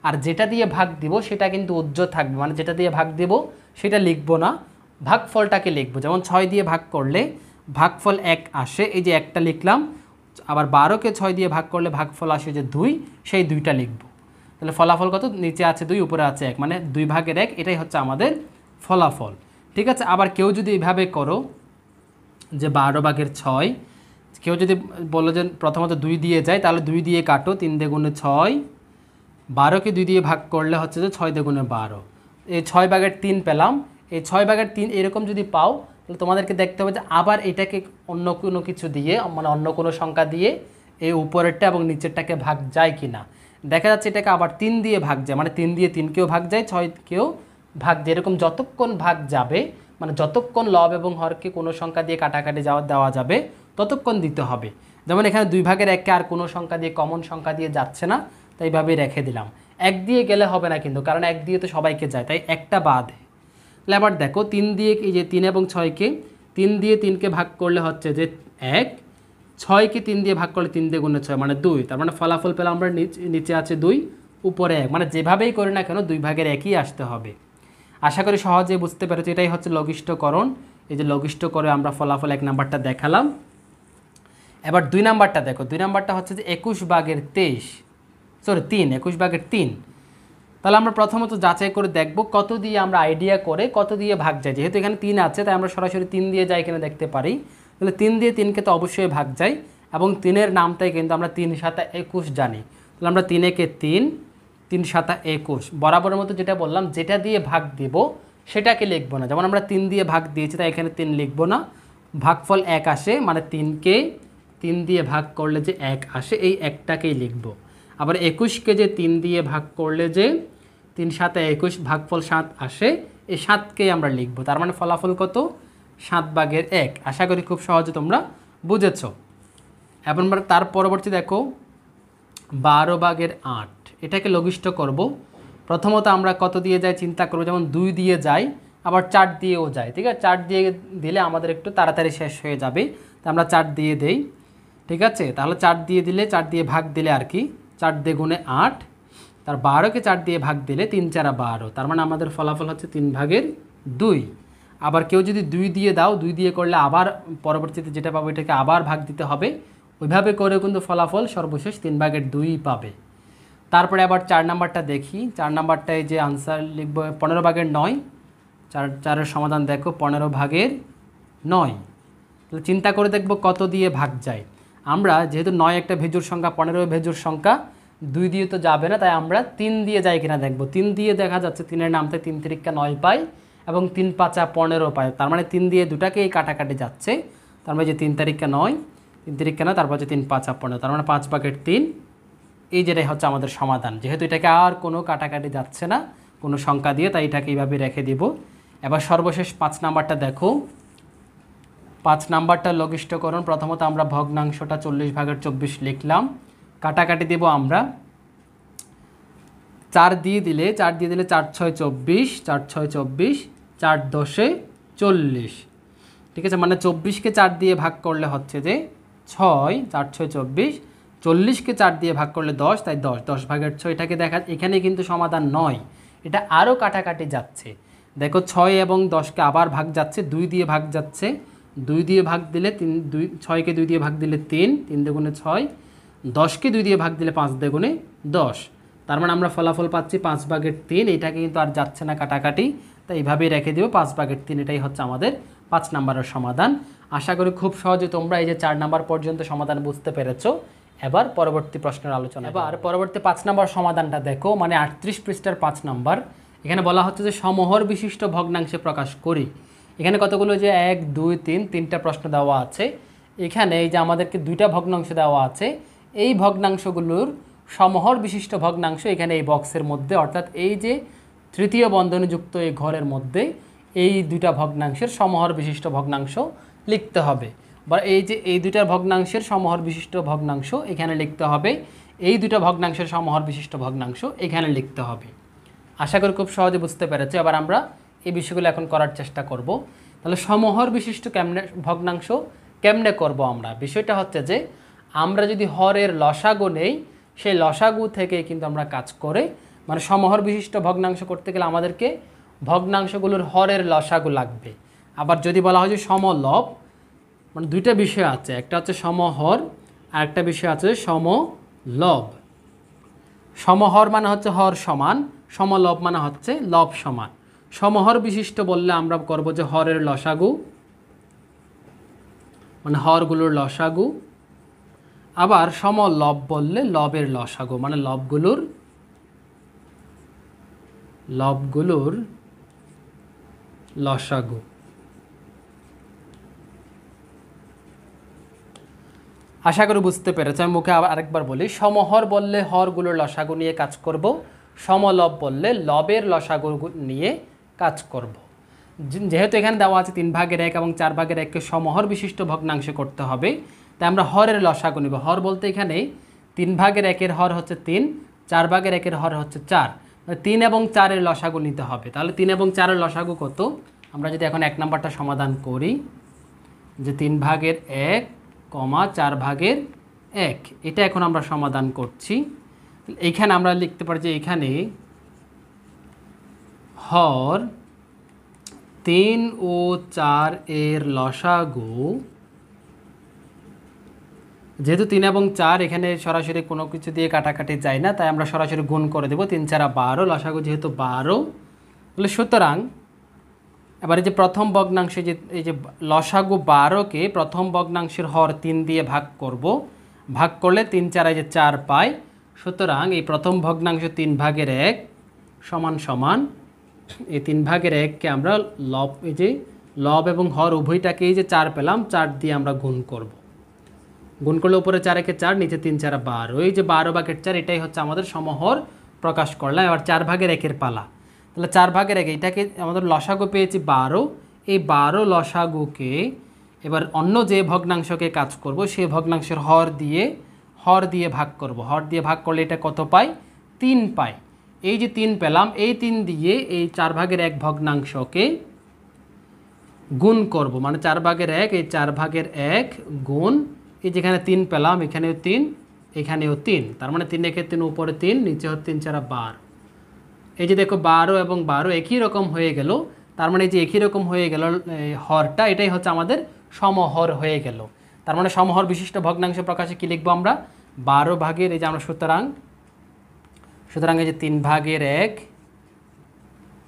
আর যেটা দিয়ে ভাগ দিব সেটা কিন্তু উজ্জ্বল থাকবে, মানে যেটা দিয়ে ভাগ দেব সেটা লিখবো না, ভাগফলটাকে লিখবো। যেমন 6 দিয়ে ভাগ করলে ভাগফল 1 আসে, এই যে 1টা লিখলাম। আবার 12কে 6 দিয়ে ভাগ করলে ভাগফল আসে যে 2, সেই 2টা লিখবো। তাহলে ফলাফল কত? নিচে আছে 2, উপরে আছে 1, মানে 2 ভাগের 1, এটাই হচ্ছে আমাদের ফলাফল। ঠিক আছে। আবার কেউ যদি এইভাবে করো যে 12 ভাগের 6, কেউ যদি বলো যে প্রথমত 2 দিয়ে যায়, তাহলে 2 দিয়ে কাটো, 3 দ্বিগুণে 6, 12কে 2 দিয়ে ভাগ করলে হচ্ছে যে 6 দ্বিগুণে 12, এই 6 ভাগের 3 পেলাম। এই 6 ভাগের 3 এরকম যদি পাও, তাহলে তোমাদেরকে দেখতে হবে যে আবার এটাকে অন্য কোনো কিছু দিয়ে, মানে অন্য কোনো সংখ্যা দিয়ে এই উপরেরটা এবং নিচেরটাকে ভাগ যায় কি না। দেখা যাচ্ছে এটাকে আবার 3 দিয়ে ভাগ যায়, মানে 3 দিয়ে 3কেও ভাগ যায়, 6কেও ভাগ যায়। এরকম যতক্ষণ ভাগ যাবে, মানে যতক্ষণ লব এবং হরকে কোনো সংখ্যা দিয়ে কাটাকাটি দেওয়া যাবে ততক্ষণ দিতে হবে। যেমন এখানে 2 ভাগের 1কে আর কোনো সংখ্যা দিয়ে, কমন সংখ্যা দিয়ে যাচ্ছে না, তাই এইভাবেই রেখে দিলাম। 1 দিয়ে গেলে হবে না কিন্তু, কারণ 1 দিয়ে তো সবাইকে যায়, তাই একটা বাদ। তাহলে আবার দেখো 3 দিয়ে, এই যে 3 এবং 6কে 3 দিয়ে 3কে ভাগ করলে হচ্ছে যে 1, 6কে 3 দিয়ে ভাগ করলে 3 দ্বিগুণে 6, মানে 2। তার মানে ফলাফল পেলাম আমরা নিচে আছে 2, উপরে 1, মানে যেভাবেই করি না কেন 2 ভাগের 1ই আসতে হবে। আশা করি সহজে বুঝতে পেরেছি। এটাই হচ্ছে লঘিষ্ঠকরণ। এই যে লঘিষ্ঠ করে আমরা ফলাফল 1 নাম্বারটা দেখালাম। এবার 2 নাম্বারটা দেখো। 2 নাম্বারটা হচ্ছে যে 21 ভাগের 3, 21 ভাগের 3। তাহলে আমরা প্রথমত যাচাই করে দেখব কত দিয়ে আমরা আইডিয়া করে কত দিয়ে ভাগ যায়। যেহেতু এখানে 3 আছে, তাই আমরা সরাসরি 3 দিয়ে যাই কিনা দেখতে পারি। তাহলে 3 দিয়ে 3কে তো অবশ্যই ভাগ যায়, এবং 3-এর নামটাই কিন্তু আমরা 3 7 21 জানি। তাহলে আমরা 3 একে 3, 3 7 21, বরাবরের মতো যেটা বললাম, যেটা দিয়ে ভাগ দিব সেটাকে লিখবো না। যেমন আমরা 3 দিয়ে ভাগ দিয়েছি, তাই এখানে 3 লিখবো না, ভাগফল 1 আসে, মানে 3কে 3 দিয়ে ভাগ করলে যে 1 আসে, এই 1টাকেই লিখবো। আবার 21কে যে 3 দিয়ে ভাগ করলে যে 3 7 21, ভাগফল 7 আসে, এই 7কেই আমরা লিখবো। তার মানে ফলাফল কত? 7 ভাগের 1। আশা করি খুব সহজে তোমরা বুঝেছ। এখন তার পরবর্তী দেখো 12 ভাগের 8, এটাকে লঘিষ্ঠ করব। প্রথমত আমরা কত দিয়ে যাই চিন্তা করব। যেমন 2 দিয়ে যাই, আবার 4 দিয়েও যায়। ঠিক আছে, 4 দিয়ে দিলে আমাদের একটু তাড়াতাড়ি শেষ হয়ে যাবে, তা আমরা 4 দিয়ে দেই। ঠিক আছে, তাহলে 4 দিয়ে দিলে, 4 দিয়ে ভাগ দিলে আর কি 4 দ্বিগুণে 8, তার 12কে 4 দিয়ে ভাগ দিলে 3 4 12, তার মানে আমাদের ফলাফল হচ্ছে 3 ভাগের 2। আবার কেউ যদি 2 দিয়ে দাও, 2 দিয়ে করলে আবার পরবর্তীতে যেটা পাবো এটাকে আবার ভাগ দিতে হবে। ওইভাবে করে কিন্তু ফলাফল সর্বশেষ 3 ভাগের 2 পাবে। তারপরে আবার 4 নাম্বারটা দেখি। 4 নাম্বারটায় যে আনসার লিখবো 15 ভাগের 9। 4-এর সমাধান দেখো 15 ভাগের 9। তাহলে চিন্তা করে দেখব কত দিয়ে ভাগ যায়। আমরা যেহেতু 9 একটা ভেজুর সংখ্যা, 15 ভেজুর সংখ্যা, 2 দিয়ে তো যাবে না, তাই আমরা 3 দিয়ে যাই কিনা দেখব। 3 দিয়ে দেখা যাচ্ছে 3-এর নামতে 3 3 9 পাই, এবং 3 5 15 পাই। তার মানে 3 দিয়ে দুটাকেই কাটাকাটি যাচ্ছে। তার মানে যে 3 তারিখে 9, 3 তারিখে 9, তারপর হচ্ছে 3 5 15, তার মানে 5 ভাগের 3। এই যেটাই হচ্ছে আমাদের সমাধান। যেহেতু এটাকে আর কোনো কাটাকাটি যাচ্ছে না কোনো সংখ্যা দিয়ে, তাই এটাকে এইভাবে রেখে দিব। এবার সর্বশেষ 5 নাম্বারটা দেখো। 5 নাম্বারটা লঘিষ্ঠকরণ। প্রথমত আমরা ভগ্নাংশটা 40 ভাগের 24 লিখলাম, কাটাকাটি দেব আমরা। 4 দিয়ে দিলে 4 4 6 24, 4 6 24, 4 10 40। ঠিক আছে, মানে 24কে 4 দিয়ে ভাগ করলে হচ্ছে যে 6, 4 6 24, 40কে 4 দিয়ে ভাগ করলে 10, তাই 10, 10 ভাগের 6। এটাকে দেখা, এখানে কিন্তু সমাধান নয়, এটা আরও কাটাকাটি যাচ্ছে। দেখো 6 এবং 10কে আবার ভাগ যাচ্ছে, 2 দিয়ে ভাগ যাচ্ছে, 2 দিয়ে ভাগ দিলে 6কে 2 দিয়ে ভাগ দিলে 3, 3 দ্বিগুণে 6, 10কে 2 দিয়ে ভাগ দিলে 5 দ্বিগুণে 10। তার মানে আমরা ফলাফল পাচ্ছি 5 ভাগের 3। এটাকে কিন্তু আর যাচ্ছে না কাটাকাটি, তাই এইভাবেই রেখে দেবো 5 ভাগের 3। এটাই হচ্ছে আমাদের 5 নাম্বারের সমাধান। আশা করি খুব সহজে তোমরা এই যে 4 নাম্বার পর্যন্ত সমাধান বুঝতে পেরেছো। এবার পরবর্তী প্রশ্নের আলোচনা। এবার পরবর্তী 5 নাম্বার সমাধানটা দেখো, মানে 38 পৃষ্ঠার 5 নাম্বার। এখানে বলা হচ্ছে যে সমহর বিশিষ্ট ভগ্নাংশে প্রকাশ করি। এখানে কতগুলো যে 1 2 3 3টা প্রশ্ন দেওয়া আছে। এখানে এই যে আমাদেরকে 2টা ভগ্নাংশ দেওয়া আছে, এই ভগ্নাংশগুলোর সমহর বিশিষ্ট ভগ্নাংশ এখানে এই বক্সের মধ্যে, অর্থাৎ এই যে তৃতীয় বন্ধনীযুক্ত এই ঘরের মধ্যে এই 2টা ভগ্নাংশের সমহর বিশিষ্ট ভগ্নাংশ লিখতে হবে। বা এই যে এই 2টা ভগ্নাংশের সমহর বিশিষ্ট ভগ্নাংশ এখানে লিখতে হবে, এই 2টা ভগ্নাংশের সমহর বিশিষ্ট ভগ্নাংশ এখানে লিখতে হবে। আশা করি খুব সহজে বুঝতে পেরেছি। এবার আমরা এই বিষয়গুলো এখন করার চেষ্টা করব। তাহলে সমহর বিশিষ্ট ভগ্নাংশ কেমনে করব আমরা? বিষয়টা হচ্ছে যে আমরা যদি হরের লসাগু নেই, সেই লসাগু থেকে কিন্তু আমরা কাজ করে, মানে সমহর বিশিষ্ট ভগ্নাংশ করতে গেলে আমাদেরকে ভগ্নাংশগুলোর হরের লসাগু লাগবে। আবার যদি বলা হয় যে সমলব, মানে দুইটা বিষয় আছে, একটা হচ্ছে সমহর আর একটা বিষয় আছে সমলব। সমহর মানে হচ্ছে হর সমান, সমলব মানে হচ্ছে লব সমান। সমহর বিশিষ্ট বললে আমরা করব যে হরের লসাগু, মানে হরগুলোর লসাগু। আবার সমলব বললে লবের লসাগু, মানে লবগুলোর লসাগু। আশা করি বুঝতে পেরেছি। আমি মুখে আবার আরেকবার বলি, সমহর বললে হরগুলোর লসাগু নিয়ে কাজ করব, সমলব বললে লবের লসাগু নিয়ে কাজ করব। যেহেতু এখানে দেওয়া আছে 3/1 এবং 4/1কে সমহর বিশিষ্ট ভগ্নাংশে করতে হবে, তাই আমরা হরের লসাগু নিব। হর বলতে এখানে 3/1 হর হচ্ছে 3, 4/1 হর হচ্ছে 4, 3 এবং 4-এর লসাগু নিতে হবে। তাহলে 3 এবং 4-এর লসাগু কত? আমরা যদি এখন 1 নম্বরটা সমাধান করি, যে 3/1, 4/1, এটা এখন আমরা সমাধান করছি। এইখানে আমরা লিখতে পারি যে এখানে হর 3 ও 4 এর লসাগু, যেহেতু 3 এবং 4 এখানে সরাসরি কোনো কিছু দিয়ে কাটাকাটি যায় না, তাই আমরা সরাসরি গুণ করে দেব। 3 4 12, লসাগু যেহেতু 12, তাহলে সুতরাং এবারে যে প্রথম ভগ্নাংশে যে এই যে লসাগু 12কে প্রথম ভগ্নাংশের হর 3 দিয়ে ভাগ করব, ভাগ করলে 3 4 এই যে 4 পাই। সুতরাং এই প্রথম ভগ্নাংশ 3/1 সমান সমান এই 3/1কে আমরা লব, এই যে লব এবং হর উভয়টাকেই যে 4 পেলাম, 4 দিয়ে আমরা গুণ করব। গুণ করলে উপরে 4 একে 4, নিচে 3 4 12, এই যে 12/4, এটাই হচ্ছে আমাদের সমহর প্রকাশ করলাম। এবার 4/1 পালা। তাহলে 4/1 এটাকে আমাদের লসাগু পেয়েছি 12, এই 12 লসাগুকে এবার অন্য যে ভগ্নাংশকে কাজ করব সেই ভগ্নাংশের হর দিয়ে ভাগ করব। হর দিয়ে ভাগ করলে এটা কত পাই? 3 পাই। এই যে 3 পেলাম, এই 3 দিয়ে এই 4/1 ভগ্নাংশকে গুণ করব, মানে 4/1, এই 4/1 গুণ এই যেখানে 3 পেলাম, এখানেও 3, এখানেও 3, তার মানে 3 একে 3, উপরে 3, নিচে হচ্ছে 3 4 12। এই যে দেখো 12 এবং 12 একই রকম হয়ে গেল, তার মানে এই যে একই রকম হয়ে গেল হরটা, এটাই হচ্ছে আমাদের সমহর হয়ে গেল। তার মানে সমহর বিশিষ্ট ভগ্নাংশ প্রকাশে কি লিখবো আমরা? 12 এই যে আমরা সুতরাং এই যে 3/1,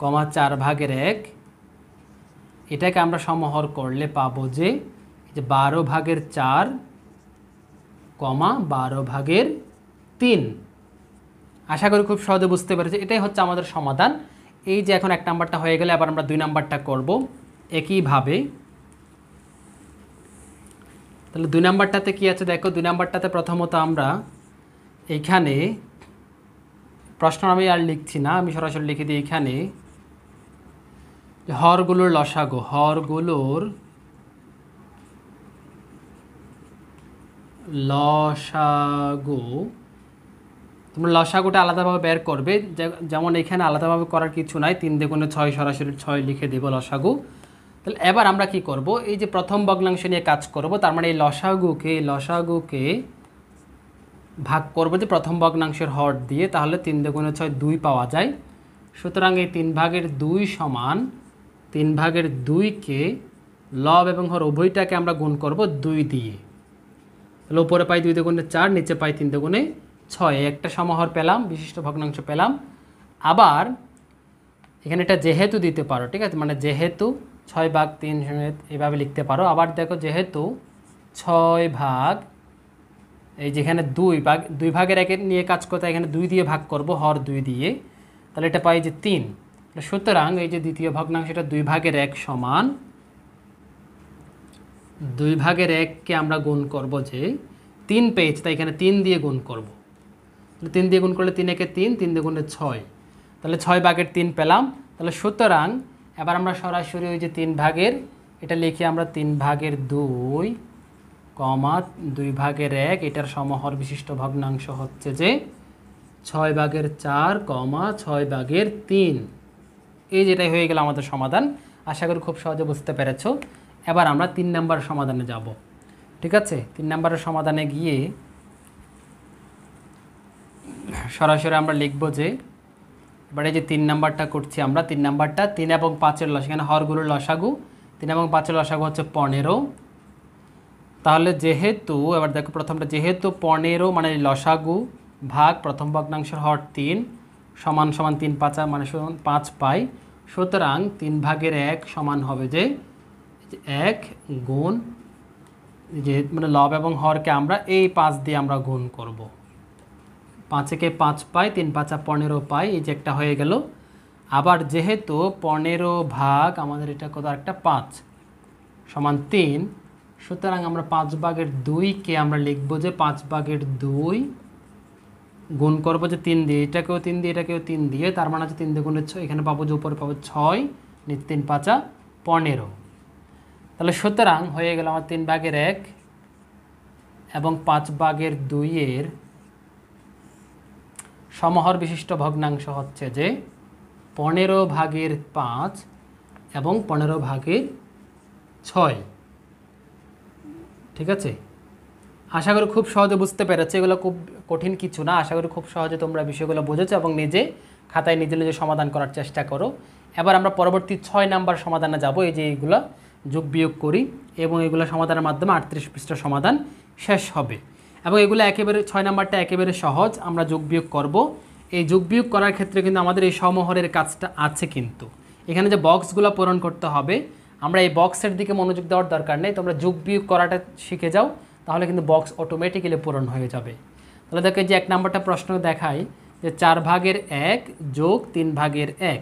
4/1, এটাকে আমরা সমহর করলে পাবো যে 12/4, 12/3। আশা করি খুব সহজে বুঝতে পেরেছি। এটাই হচ্ছে আমাদের সমাধান। এই যে এখন 1 নাম্বারটা হয়ে গেলে আবার আমরা 2 নাম্বারটা করব একইভাবে। তাহলে 2 নাম্বারটাতে কি আছে দেখো। 2 নাম্বারটাতে প্রথমত আমরা এইখানে প্রশ্ন আমি আর লিখছি না, আমি সরাসরি লিখে দিই এখানে হরগুলোর লসাগু, হরগুলোর লসাগু, তোমরা লসাগুটা আলাদাভাবে বের করবে, যেমন এখানে আলাদাভাবে করার কিছু নাই। 3 × 6 সরাসরি 6 লিখে দেব লসাগু। তাহলে এবার আমরা কি করব? এই যে প্রথম ভগ্নাংশ নিয়ে কাজ করব, তার মানে এই লসাগুকে ভাগ করব যে প্রথম ভগ্নাংশের হর দিয়ে, তাহলে 3 × 6 2 পাওয়া যায়। সুতরাং এই 3/2 সমান 3/2কে লব এবং হর উভয়টাকে আমরা গুণ করব 2 দিয়ে। তাহলে উপরে পাই 2 × 4, নিচে পাই 3 × 6, একটা সমহর পেলাম, বিশিষ্ট ভগ্নাংশ পেলাম। আবার এখানে এটা যেহেতু দিতে পারো, ঠিক আছে, মানে যেহেতু 6/3 এভাবে লিখতে পারো। আবার দেখো যেহেতু 6 এই যেখানে 2/1 নিয়ে কাজ করতে, এখানে 2 দিয়ে ভাগ করব, হর 2 দিয়ে, তাহলে এটা পাই যে 3। সুতরাং এই যে দ্বিতীয় ভগ্নাংশটা 2/1 সমান 2/1কে আমরা গুণ করব, যে 3 পেয়েছি তাই এখানে 3 দিয়ে গুণ করব। 3 দিয়ে গুণ করলে 3 একে 3, 3 × 6, তাহলে 6/3 পেলাম। তাহলে সুতরাং এবার আমরা সরাসরি ওই যে 3/, এটা লিখি আমরা 3/2, 2/1, এটার সমহর বিশিষ্ট ভগ্নাংশ হচ্ছে যে 6/4, 6/3। এই যেটাই হয়ে গেল আমাদের সমাধান। আশা করি খুব সহজে বুঝতে পেরেছো। এবার আমরা 3 নাম্বার সমাধানে যাব। ঠিক আছে, 3 নাম্বারের সমাধানে গিয়ে সরাসরি আমরা লিখব যে এবার এই যে 3 নাম্বারটা করছি আমরা। 3 নাম্বারটা 3 এবং 5-এর লসাগু, এখানে হরগুলোর লসাগু 3 এবং 5-এর লসাগু হচ্ছে 15। তাহলে যেহেতু এবার দেখো প্রথমটা, যেহেতু 15 মানে লসাগু ভাগ প্রথম ভগ্নাংশের হর 3 সমান সমান 3×5 মানে 5 পাই, সুতরাং 3/1 সমান হবে যে 1 গুণ যে মানে লব এবং হরকে আমরা এই 5 দিয়ে আমরা গুণ করব। 5-কে 5 পাই, 3×5 15 পাই, এই যে একটা হয়ে গেল। আবার যেহেতু 15 ভাগ আমাদের এটা কত একটা 5 সমান 3, সুতরাং আমরা 5/2কে আমরা লিখব যে 5/2 গুণ করব যে 3 দিয়ে, এটাকেও 3 দিয়ে এটাকেও 3 দিয়ে, তার মানে হচ্ছে 3 দিয়ে গুণের 6, এখানে পাবো যে উপরে পাবো 6, 3×5 15। তাহলে সুতরাং হয়ে গেল আমার 3/1 এবং 5/2 সমহর বিশিষ্ট ভগ্নাংশ হচ্ছে যে 15/5 এবং 15/6। ঠিক আছে, আশা করি খুব সহজে বুঝতে পেরেছো। এগুলো খুব কঠিন কিছু না, আশা করি খুব সহজে তোমরা বিষয়গুলো বুঝেছো এবং নিজে খাতায় নিজে নিজে সমাধান করার চেষ্টা করো। এবার আমরা পরবর্তী 6 নাম্বার সমাধানে যাব। এই যে এইগুলো যোগ বিয়োগ করি এবং এগুলো সমাধানের মাধ্যমে 38 পৃষ্ঠার সমাধান শেষ হবে। এবং এগুলো একেবারে 6 নাম্বারটা একেবারে সহজ, আমরা যোগ বিয়োগ করব। এই যোগ বিয়োগ করার ক্ষেত্রে কিন্তু আমাদের এই সমহরের কাজটা আছে, কিন্তু এখানে যে বক্সগুলো পূরণ করতে হবে আমরা এই বক্সের দিকে মনোযোগ দেওয়ার দরকার নেই। তোমরা যোগ বিয়োগ করাটা শিখে যাও, তাহলে কিন্তু বক্স অটোমেটিক্যালি পূরণ হয়ে যাবে। তাহলে দেখো যে 1 নাম্বারটা প্রশ্ন দেখাই যে 4/1 যোগ 3/1।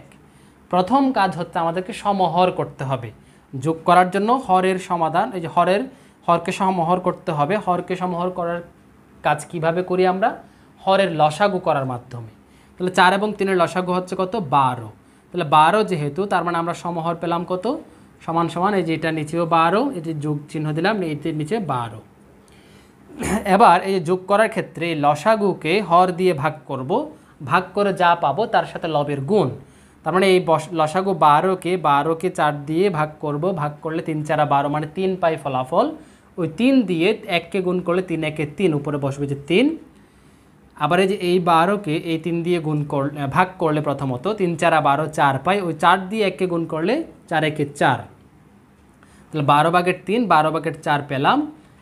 প্রথম কাজ হচ্ছে আমাদেরকে সমহর করতে হবে। যোগ করার জন্য হরের সমাধান, এই যে হরকে সমহর করতে হবে। হরকে সমহর করার কাজ কিভাবে করি আমরা? হরের লসাগু করার মাধ্যমে। তাহলে 4 এবং 3-এর লসাগু হচ্ছে কত? 12। তাহলে 12 যেহেতু, তার মানে আমরা সমহর পেলাম কত? সমান সমান এই যে এটা নিচেও 12, এই যে যোগ চিহ্ন দিলাম, এটির নিচে 12। এবার এই যে যোগ করার ক্ষেত্রে এই লসাগুকে হর দিয়ে ভাগ করব, ভাগ করে যা পাবো তার সাথে লবের গুণ। তার মানে এই লসাগু 12কে 4 দিয়ে ভাগ করব, ভাগ করলে 3×4 12 মানে 3 পাই ফলাফল। ওই 3 দিয়ে 1কে গুণ করলে 3×1 3, উপরে বসবে যে 3। আবার এই যে এই 12কে এই 3 দিয়ে ভাগ করলে প্রথমত 3×4 12 4 পাই, ওই 4 দিয়ে 1কে গুণ করলে 4×1 4। তাহলে 12/3 12/4 পেলাম।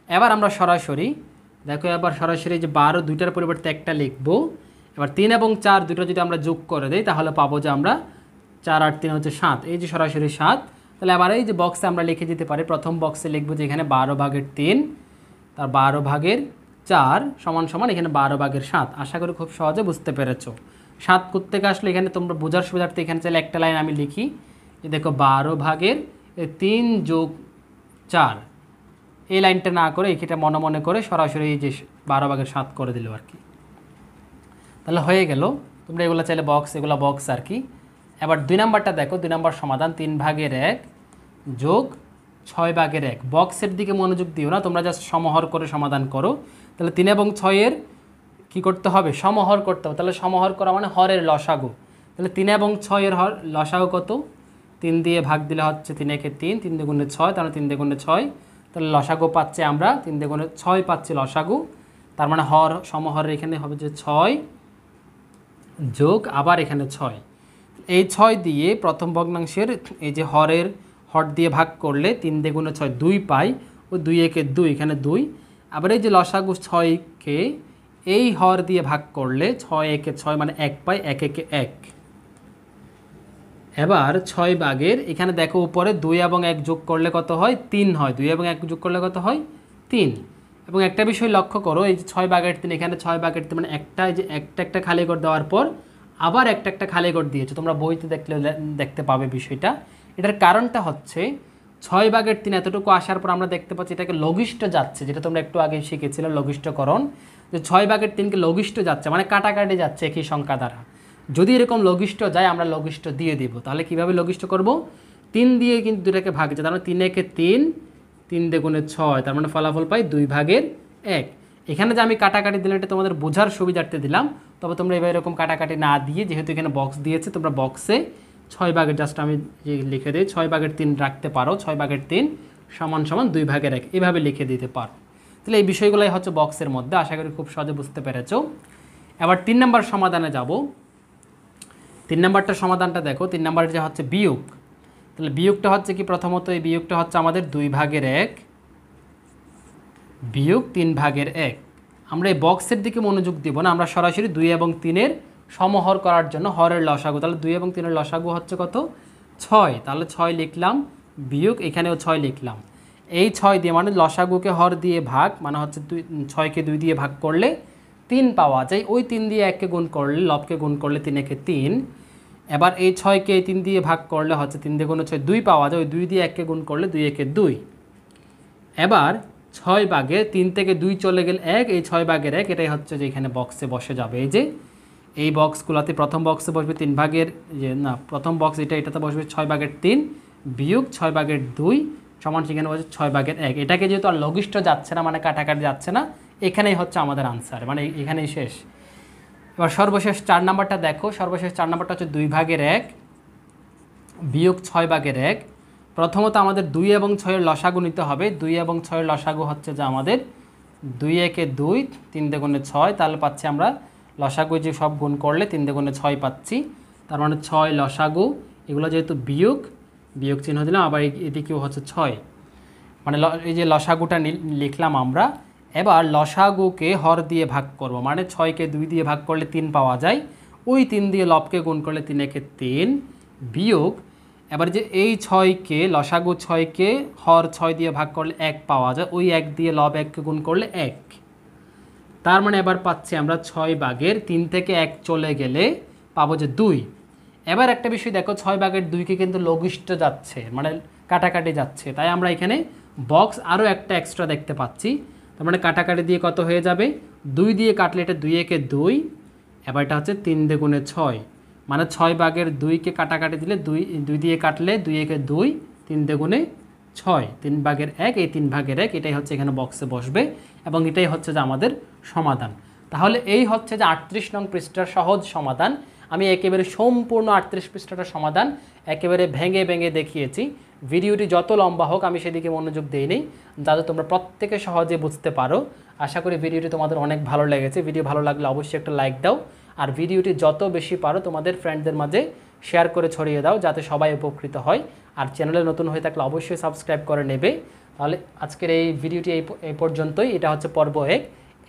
এবার আমরা সরাসরি দেখো, এবার সরাসরি যে 12 দুইটার পরিবর্তে একটা লিখব। এবার 3 এবং 4 দুটো যদি আমরা যোগ করে দিই তাহলে পাবো যে আমরা 4 আর 3 হচ্ছে 7, এই যে সরাসরি 7। তাহলে আবার এই যে বক্সে আমরা লিখে দিতে পারি, প্রথম বক্সে লিখবো যে এখানে 12/3 তার 12/4 সমান সমান এখানে 12/7। আশা করি খুব সহজে বুঝতে পেরেছো। 7 থেকে আসলে এখানে তোমরা বোঝার সুবিধার্থে এখানে চাইলে একটা লাইন আমি লিখি, যে দেখো 12/3 যোগ 4, এই লাইনটা না করে এইটা মনে মনে করে সরাসরি এই যে 12/7 করে দিল আর কি। তাহলে হয়ে গেল। তোমরা এগুলো চাইলে বক্স, এগুলো বক্স আর কি। এবার 2 নাম্বারটা দেখো, 2 নাম্বার সমাধান 3/1 যোগ 6/1। বক্সের দিকে মনোযোগ দিও না, তোমরা জাস্ট সমহর করে সমাধান করো। তাহলে 3 এবং 6-এর কী করতে হবে? সমহর করতে হবে। তাহলে সমহর করা মানে হরের লসাগু। তাহলে 3 এবং 6-এর লসাগু কত? 3 দিয়ে ভাগ দিলে হচ্ছে 3×1 3, 3 × 6, তাহলে 3 × 6। তাহলে লসাগু পাচ্ছে আমরা 3 × 6 পাচ্ছি লসাগু। তার মানে সমহরের এখানে হবে যে 6 যোগ আবার এখানে 6। এই 6 দিয়ে প্রথম ভগ্নাংশের এই যে হর দিয়ে ভাগ করলে 3 × 6 2 পাই, ও 2×1 2, এখানে 2। আবার এই যে লসাগু 6কে এই হর দিয়ে ভাগ করলে 6×1 6 মানে 1 পাই, 1×1 1। এবার 6/, এখানে দেখো উপরে 2 এবং 1 যোগ করলে কত হয়? 3 হয়। 2 এবং 1 যোগ করলে কত হয়? 3। এবং একটা বিষয় লক্ষ্য করো, এই যে 6/3, এখানে 6/3 মানে একটা, এই যে একটা খালি ঘর দেওয়ার পর আবার একটা খালি ঘর দিয়েছে। তোমরা বইতে দেখতে পাবে বিষয়টা। এটার কারণটা হচ্ছে 6/3 এতটুকু আসার পর আমরা দেখতে পাচ্ছি এটাকে লঘিষ্ঠ যাচ্ছে, যেটা তোমরা একটু আগে শিখেছিলে লঘিষ্ঠকরণ, যে 6/3কে লঘিষ্ঠ যাচ্ছে মানে কাটাকাটি যাচ্ছে একই সংখ্যা দ্বারা। যদি এরকম লঘিষ্ঠ যায় আমরা লঘিষ্ঠ দিয়ে দিব। তাহলে কিভাবে লঘিষ্ঠ করব? 3 দিয়ে কিন্তু দুটাকে ভাগ যায়, তার মানে 3×1 3, 3 × 6, তার মানে ফলাফল পাই 2/1। এখানে যে আমি কাটাকাটি দিলাম এটা তোমাদের বোঝার সুবিধার্থে দিলাম, তবে তোমরা এবার এরকম কাটাকাটি না দিয়ে, যেহেতু এখানে বক্স দিয়েছে, তোমরা বক্সে 6 ভাগের জাস্ট আমি লিখে দিই 6 ভাগের 3 রাখতে পারো। 6 ভাগের 3 সমান সমান 2 ভাগের 1 এভাবে লিখে দিতে পারো। তাহলে এই বিষয়গুলোই হচ্ছে বক্সের মধ্যে, আশা করি খুব সহজে বুঝতে পেরেছো। এবার 3 নম্বর সমাধানে যাব। 3 নম্বরটা সমাধানটা দেখো। 3 নম্বরের যে হচ্ছে বিয়োগ, তাহলে বিয়োগটা হচ্ছে কি, প্রথমত এই বিয়োগটা হচ্ছে আমাদের 2 ভাগের 1 বিয়োগ 3 ভাগের 1। আমরা এই বক্সের দিকে মনোযোগ দিব না, আমরা সরাসরি 2 এবং 3-এর সমহর করার জন্য হরের লসাগু, তাহলে 2 এবং 3-এর লসাগু হচ্ছে কত 6, তাহলে 6 লিখলাম বিয়োগ এখানেও 6 লিখলাম। এই 6 দিয়ে মানে লসাগুকে হর দিয়ে ভাগ, মানে হচ্ছে 6কে 2 দিয়ে ভাগ করলে 3 পাওয়া যায়। ওই 3 দিয়ে 1কে গুণ করলে, লবকে গুণ করলে 3 একে 3। এবার এই 6কে 3 দিয়ে ভাগ করলে হচ্ছে 3 দিয়ে গুণ 6 2 পাওয়া যায়। ওই 2 দিয়ে 1কে গুণ করলে 2 একে 2। এবার 6 ভাগে 3 থেকে 2 চলে গেলে 1, এই 6 ভাগের 1 এটাই হচ্ছে যে এখানে বক্সে বসে যাবে। এই যে এই বক্সগুলোতে প্রথম বক্সে বসবে 3 ভাগের প্রথম বক্স এটাতে বসবে 6 ভাগের 3 বিয়োগ 6 ভাগের 2 সমান সেখানে বসে 6 ভাগের 1। এটাকে যেহেতু আর লঘিষ্ঠ যাচ্ছে না, মানে কাটাকাটি যাচ্ছে না, এখানেই হচ্ছে আমাদের আনসার, মানে এখানেই শেষ। এবার সর্বশেষ 4 নাম্বারটা দেখো। সর্বশেষ 4 নাম্বারটা হচ্ছে 2 ভাগের 1 বিয়োগ 6 ভাগের 1। প্রথমত আমাদের 2 এবং 6-এর লসাগু নিতে হবে। 2 এবং 6-এর লসাগু হচ্ছে যে আমাদের 2 একে 2, 3 দুগুণে 6, তাহলে পাচ্ছি আমরা লসাগু যে সব গুণ করলে 3 দুগুণে 6 পাচ্ছি, তার মানে 6 লসাগু। এগুলো যেহেতু বিয়োগ চিহ্ন দিলাম, আবার এদিকেও হচ্ছে 6, মানে এই যে লসাগুটা লিখলাম আমরা। এবার লসাগুকে হর দিয়ে ভাগ করব, মানে 6কে 2 দিয়ে ভাগ করলে 3 পাওয়া যায়। ওই 3 দিয়ে লবকে গুণ করলে 3 একে 3 বিয়োগ, এবার যে এই 6কে লসাগু 6কে হর 6 দিয়ে ভাগ করলে 1 পাওয়া যায়। ওই 1 দিয়ে লব 1কে গুণ করলে 1, তার মানে এবার পাচ্ছি আমরা 6 ভাগের 3 থেকে 1 চলে গেলে পাবো যে 2। এবার একটা বিষয় দেখো, 6 ভাগের 2কে কিন্তু লঘিষ্ঠ যাচ্ছে, মানে কাটাকাটি যাচ্ছে, তাই আমরা এখানে বক্স আরও একটা এক্সট্রা দেখতে পাচ্ছি। তার মানে কাটাকাটি দিয়ে কত হয়ে যাবে, 2 দিয়ে কাটলে এটা 2 একে 2, এবার এটা হচ্ছে 3 দুগুণে 6, মানে 6 ভাগের 2কে কাটাকাটি দিলে 2 দিয়ে কাটলে 2 একে 2, 3 দুগুণে 6, 3 ভাগের 1, এই 3 ভাগের 1 এটাই হচ্ছে এখানে বক্সে বসবে, এবং এটাই হচ্ছে যে আমাদের সমাধান। তাহলে এই হচ্ছে যে 38 নং পৃষ্ঠার সহজ সমাধান। আমি একেবারে সম্পূর্ণ 38 পৃষ্ঠাটার সমাধান একেবারে ভেঙে ভেঙে দেখিয়েছি। ভিডিওটি যত লম্বা হোক আমি সেদিকে মনোযোগ দিইনি, যাতে তোমরা প্রত্যেকে সহজে বুঝতে পারো। আশা করি ভিডিওটি তোমাদের অনেক ভালো লেগেছে। ভিডিও ভালো লাগলে অবশ্যই একটা লাইক দাও, আর ভিডিওটি যত বেশি পারো তোমাদের ফ্রেন্ডদের মাঝে শেয়ার করে ছড়িয়ে দাও, যাতে সবাই উপকৃত হয়। আর চ্যানেলে নতুন হয়ে থাকলে অবশ্যই সাবস্ক্রাইব করে নেবে। তাহলে আজকের এই ভিডিওটি এই পর্যন্তই। এটা হচ্ছে পর্ব 1।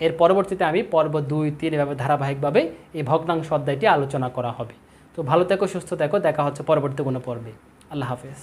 এর পরবর্তীতে আমি পর্ব 2, 3 এভাবে ধারাবাহিকভাবে এই ভগ্নাংশ অধ্যায়টি আলোচনা করা হবে। তো ভালো থেকো, সুস্থ থেকো, দেখা হচ্ছে পরবর্তী কোনো পর্বে। আল্লাহ হাফেজ।